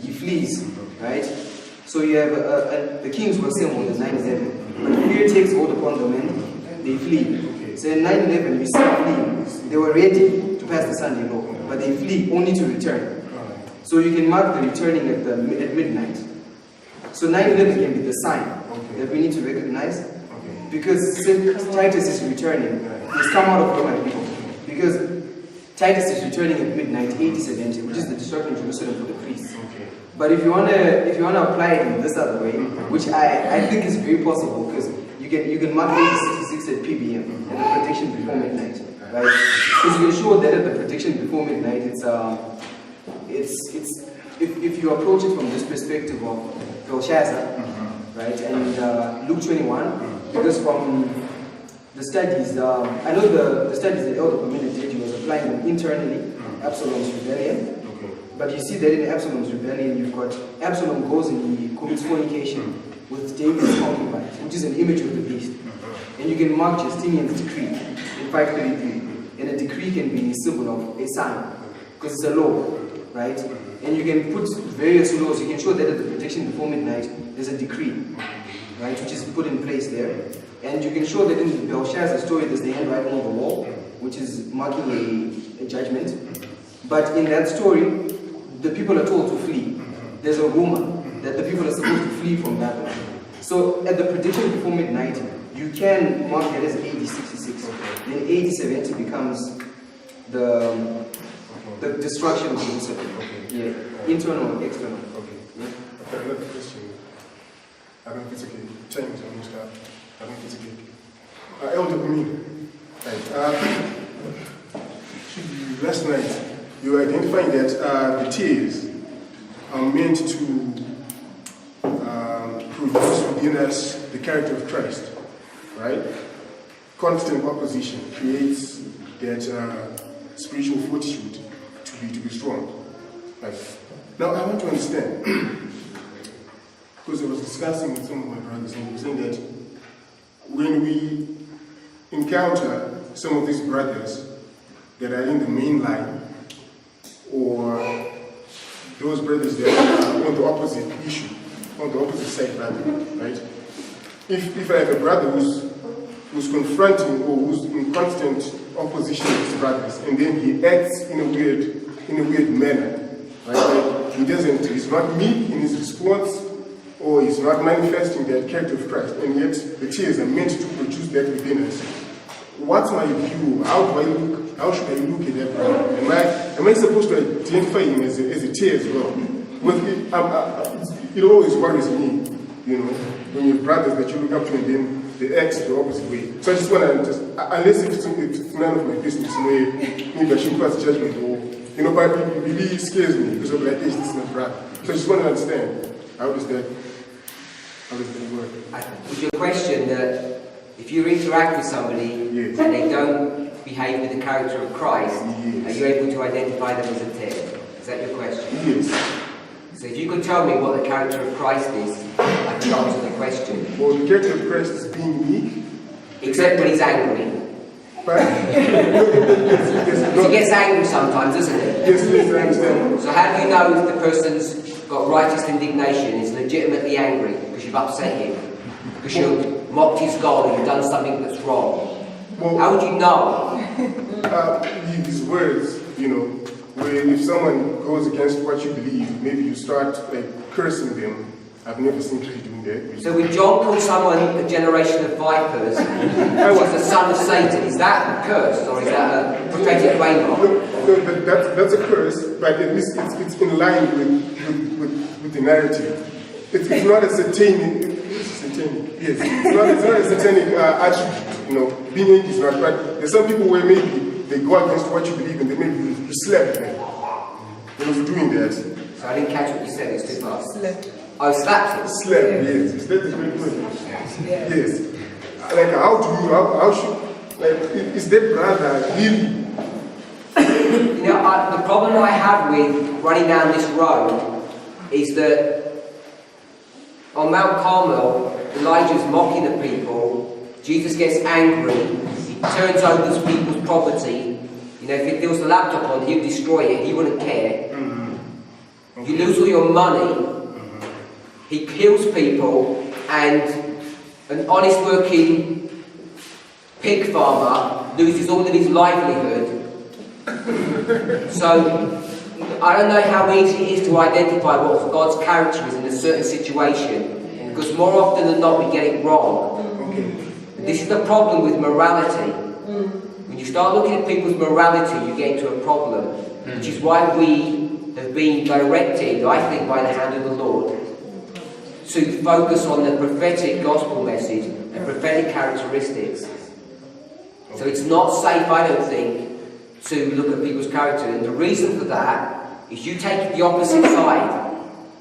Speaker 7: He flees, right? So you have the kings were assembled at 9:11, but fear takes hold upon them and they flee. So at 9:11, you see them fleeing. They were ready to pass the Sunday law, but they flee only to return. So you can mark the returning at midnight. So 9:11 can be the sign that we need to recognize, because Titus is returning. He's come out of Roman people, because Titus is returning at midnight, 80:70, which is the destruction of Jerusalem for the priests. But if you wanna apply it in this other way, which I think is very possible, because you can mark 80:66 at PBM and the prediction before midnight, right? Because you can show that at the prediction before midnight, if you approach it from this perspective of Belshazzar, right, and Luke 21, because from the studies, I know the studies that Elder Parminder did, he was applying them internally, Absalom's rebellion. But you see that in Absalom's rebellion, you've got Absalom goes and he commits fornication with David's concubine, which is an image of the beast. And you can mark Justinian's decree in 533. And a decree can be a symbol of a sign, because it's a law, right? And you can put various laws. You can show that at the prediction before midnight, there's a decree, right, which is put in place there. And you can show that in the Belshazzar story, there's the handwriting on the wall, which is marking a judgment. But in that story, the people are told to flee. There's a rumor that the people are supposed to flee from Babylon. So at the prediction before midnight, you can mark that as 80:66. Then 80:70 becomes the destruction of Jerusalem. Yeah, internal and external.
Speaker 12: Okay. Another question. I don't know if it's okay. Time to start. I don't know if it's okay. Elder Parminder. Last night, you were identifying that the tears are meant to produce within us the character of Christ, right? Constant opposition creates that spiritual fortitude to be strong. Right. Now, I want to understand because I was discussing with some of my brothers and they were saying that when we encounter some of these brothers that are in the main line, or those brothers that are on the opposite issue, on the opposite side rather, right? If I have a brother who's confronting or who's in constant opposition to his brothers, and then he acts in a weird manner, right? Like he's not meek in his response, or he's not manifesting that character of Christ, and yet the tears are meant to produce that within us. What's my view? How should I look at that brother? Am I supposed to identify him as a tear as well? Because it always worries me, you know, when you have brothers that you look up to and then they act the opposite way. So I just want to unless it's none of my business, maybe I should pass judgment or, you know, but it really scares me because I'm like, this is my brother. So I just want to understand, how does that work?
Speaker 1: With your question that if you interact with somebody
Speaker 12: Yes.
Speaker 1: and they don't behave with the character of Christ,
Speaker 12: Yes.
Speaker 1: are you able to identify them as a tear? Is that your question?
Speaker 12: Yes.
Speaker 1: So if you could tell me what the character of Christ is, I can answer the question.
Speaker 12: Well, the character of Christ is being meek.
Speaker 1: Except when he's angry.
Speaker 12: But
Speaker 1: He gets angry sometimes, doesn't he?
Speaker 12: yes, I understand.
Speaker 1: So how do you know if the person's got righteous indignation, is legitimately angry because you've upset him, because you've mocked his God, or you've done something that's wrong?
Speaker 12: Well,
Speaker 1: How would you know?
Speaker 12: These words, you know, where if someone goes against what you believe, maybe you start like cursing them. I've never seen you doing that.
Speaker 1: So when John called someone a generation of vipers, which is the son of Satan, is that a curse or is that a prophetic rainbow?
Speaker 12: No, but that's a curse, but at least it's in line with the narrative. It's not a satanic. Yes, it's not a satanic attribute. You know, being angry is not. But there's some people where maybe they go against what you believe and they maybe you slap them. When you're doing that.
Speaker 1: So I didn't catch what you said. It's too fast.
Speaker 5: Slap.
Speaker 1: Oh, slapped him.
Speaker 12: Slap, yes. Slap is very good.
Speaker 5: Yeah.
Speaker 12: Yes. Like how should, like, is that brother really?
Speaker 1: You know, the problem I have with running down this road is that on Mount Carmel, Elijah's mocking the people, Jesus gets angry, he turns over people's property. You know, if there was a laptop on, he'd destroy it, he wouldn't care.
Speaker 12: Mm-hmm.
Speaker 1: You lose all your money, he kills people, and an honest working pig farmer loses all of his livelihood. So, I don't know how easy it is to identify what God's character is in a certain situation, because more often than not we get it wrong.
Speaker 12: Okay.
Speaker 1: This is the problem with morality. When you start looking at people's morality, you get into a problem, which is why we have been directed, I think, by the hand of the Lord, to focus on the prophetic gospel message and prophetic characteristics. So it's not safe, I don't think, to look at people's character. And the reason for that is you take the opposite side.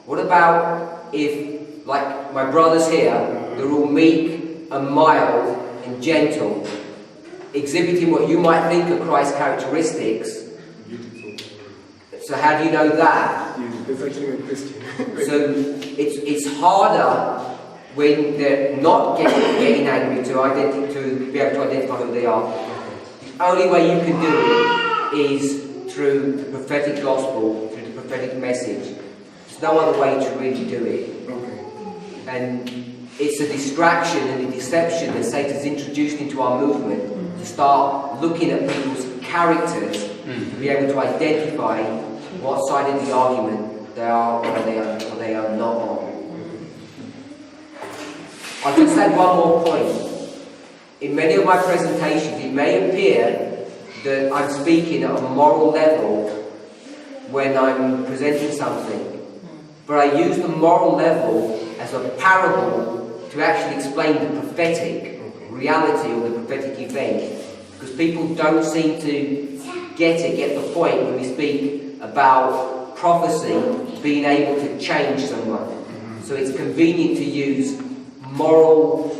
Speaker 1: What about if, like my brothers here, they're all meek and mild and gentle, exhibiting what you might think are Christ's characteristics? So how do you know that?
Speaker 12: That's actually my question.
Speaker 1: So it's harder when they're not getting angry to be able to identify who they are. The only way you can do it is through the prophetic gospel, through the prophetic message. There's no other way to really do it.
Speaker 12: Okay.
Speaker 1: And it's a distraction and a deception that Satan's introduced into our movement to start looking at people's characters to be able to identify what side of the argument they are or they are not on. I'll just add one more point. In many of my presentations, it may appear that I'm speaking at a moral level when I'm presenting something, but I use the moral level as a parable to actually explain the prophetic reality or the prophetic event, because people don't seem to get the point when we speak about prophecy being able to change someone. So it's convenient to use moral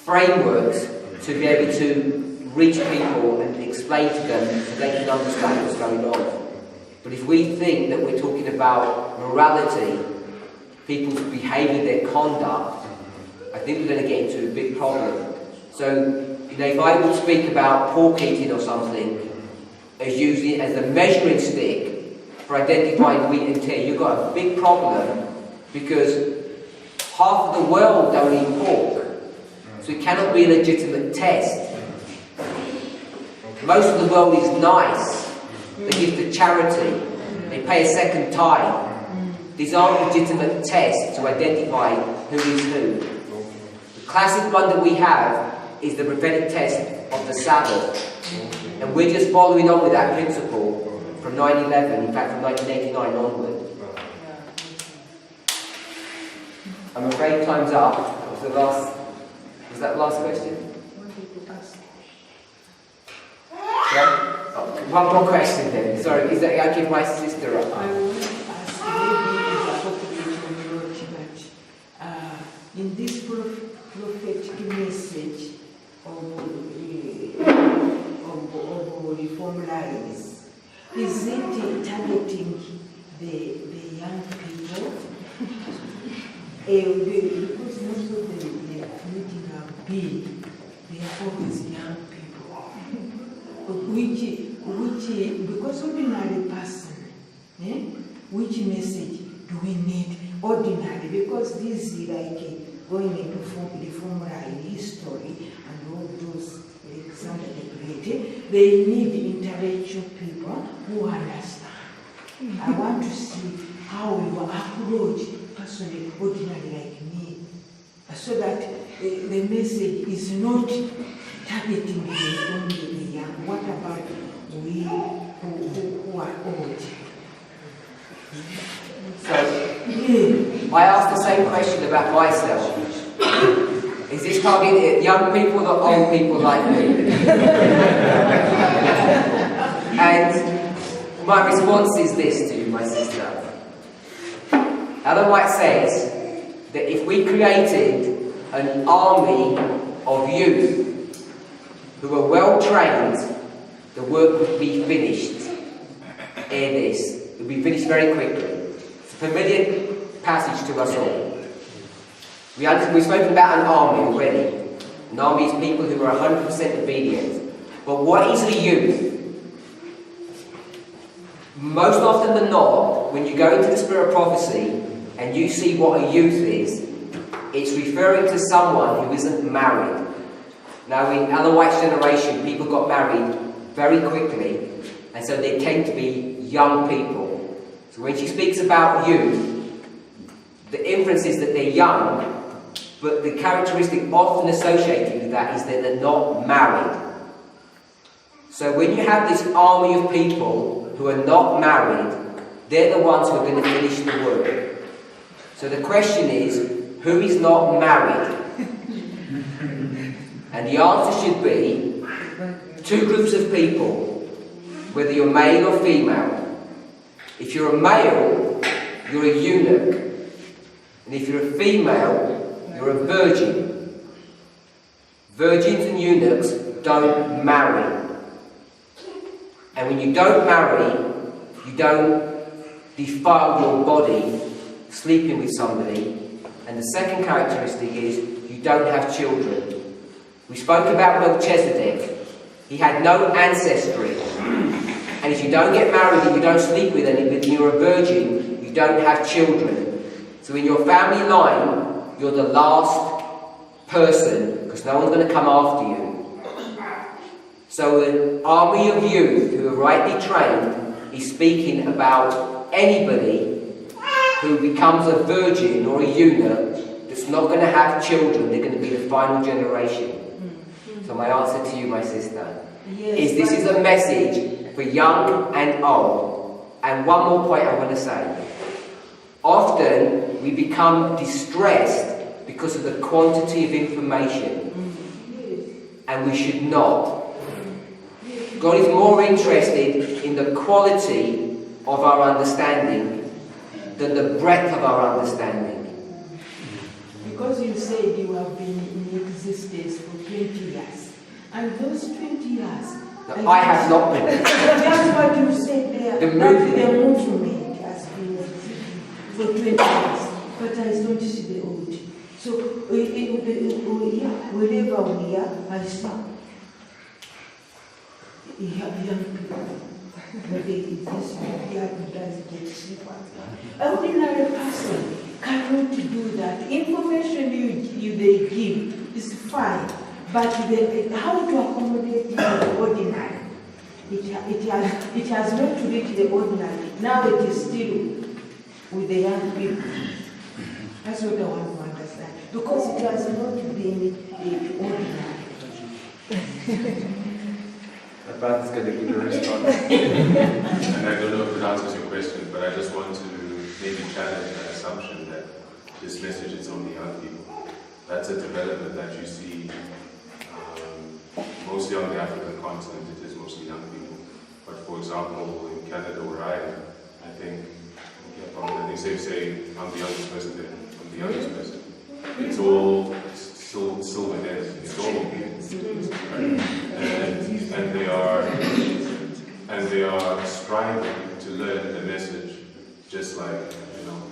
Speaker 1: frameworks to be able to reach people and explain to them so they can understand what's going on. But if we think that we're talking about morality people's behaviour, their conduct, I think we're going to get into a big problem. So, if I would speak about pork eating or something, as using it as a measuring stick for identifying wheat and tear, you've got a big problem, because half of the world don't eat pork. So it cannot be a legitimate test. Most of the world is nice. They give to charity. They pay a second tithe. These aren't legitimate tests to identify who is who. The classic one that we have is the prophetic test of the Sabbath. And we're just following on with that principle from 9/11, in fact from 1989 onward. I'm afraid time's up. Was that the last question? Yeah? Oh, one more question then. Sorry, is that I give my sister up?
Speaker 13: I want to ask, maybe it's appropriate on your but in this prophetic message of reform lines, is it targeting the young people? Because most of the meeting are big, they are always young people. Which because ordinary person, which message do we need? Ordinary, because this is like going into reform line history and all those Alexander the Great, they need intellectual people who understand. I want to see how you approach personally, ordinary like me, so that the message is not targeting only the young. What about we who are old?
Speaker 1: So, I asked the same question about myself. Is this targeted at young people or old people like me? And my response is this to you, my sister. Ellen White says that if we created an army of youth who were well trained, the work would be finished. Hear this. It would be finished very quickly. It's a familiar passage to us all. We've spoken about an army already. An army is people who are 100% obedient. But what is a youth? Most often than not, when you go into the spirit of prophecy and you see what a youth is, it's referring to someone who isn't married. Now, in Ellen White's generation, people got married very quickly, and so they tend to be young people. So when she speaks about youth, the inference is that they're young, but the characteristic often associated with that is that they're not married. So when you have this army of people who are not married, they're the ones who are going to finish the work. So the question is, who is not married? And the answer should be two groups of people, whether you're male or female. If you're a male, you're a eunuch. And if you're a female, you're a virgin. Virgins and eunuchs don't marry. And when you don't marry, you don't defile your body sleeping with somebody. And the second characteristic is you don't have children. We spoke about Melchizedek. He had no ancestry. And if you don't get married and you don't sleep with anybody and you're a virgin, you don't have children. So in your family line, you're the last person, because no one's going to come after you. So an army of youth who are rightly trained is speaking about anybody who becomes a virgin or a eunuch that's not going to have children. They're going to be the final generation. So my answer to you, my sister, is this is a message for young and old. And one more point I want to say. Often we become distressed because of the quantity of information. And we should not. God is more interested in the quality of our understanding than the breadth of our understanding.
Speaker 13: Because you said you have been in existence for 20 years. And those 20 years...
Speaker 1: No, I have not been.
Speaker 13: That's what you said there.
Speaker 1: The movement.
Speaker 13: The movement has been for 20 years. but I don't see the old. So wherever we are, I see young people. Maybe this young does get sleep. An ordinary person cannot do that. Information they give is fine, but how to accommodate the ordinary? It has not reached the ordinary. Now it is still with the young people. That's what I want to understand. Because it has not been ordinary.
Speaker 11: And I don't know if it answers your question, but I just want to maybe challenge that assumption that this message is only young people. That's a development that you see mostly on the African continent. It is mostly young people. But for example, in Canada where I am, I think they say I'm the youngest person there. I'm the youngest person. It's all silver heads. It's all and they are striving to learn the message, just like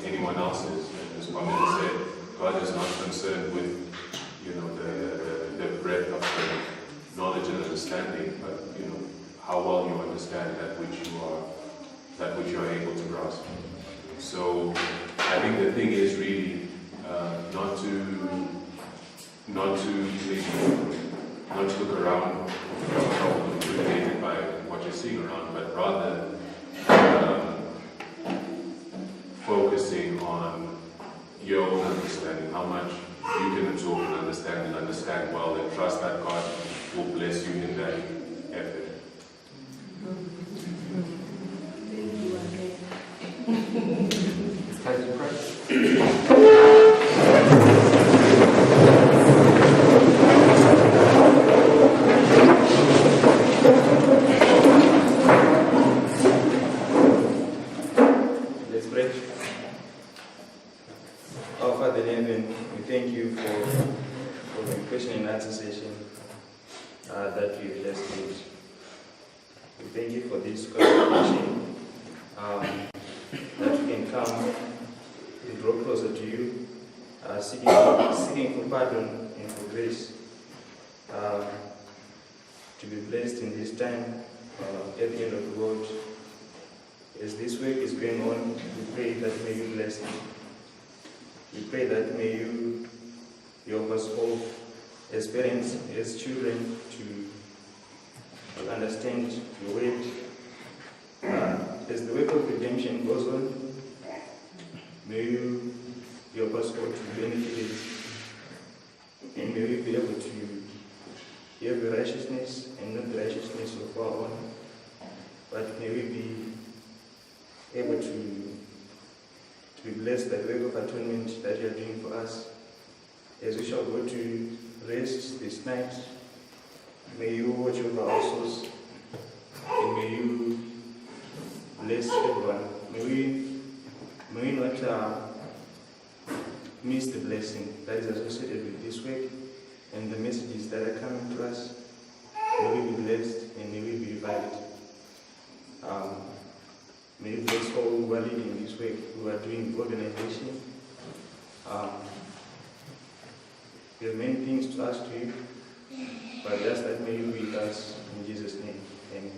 Speaker 11: anyone else is. As Parminder said, God is not concerned with the breadth of the knowledge and understanding, but how well you understand that which you are able to grasp. So I think the thing is really not to look around intimidated by what you're seeing around, but rather focusing on your own understanding, how much you can absorb and understand well, and trust that God will bless you in that effort.
Speaker 1: It's time to pray.
Speaker 14: Let's pray. Our Father in heaven, we thank you for the question and answer session that we just did. We thank you for this conversation, that we can come and draw closer to you, seeking for pardon and for grace, to be blessed in this time at the end of the world. As this work is going on, we pray that may you bless it. We pray that may you help us all, as parents, as children, to understand your word. As the work of redemption goes on, may you help us all to benefit it. And may we be able to have the righteousness and not the righteousness of our own, but may we be able to be blessed by the work of atonement that you are doing for us. As we shall go to rest this night, may you watch over our souls, and may you bless everyone. May we not miss the blessing that is associated with this work and the messages that are coming to us. May we be blessed and may we be revived. May you bless all who are leading this work, who are doing organization. We have many things to ask to you, but just that may you be with us in Jesus' name. Amen.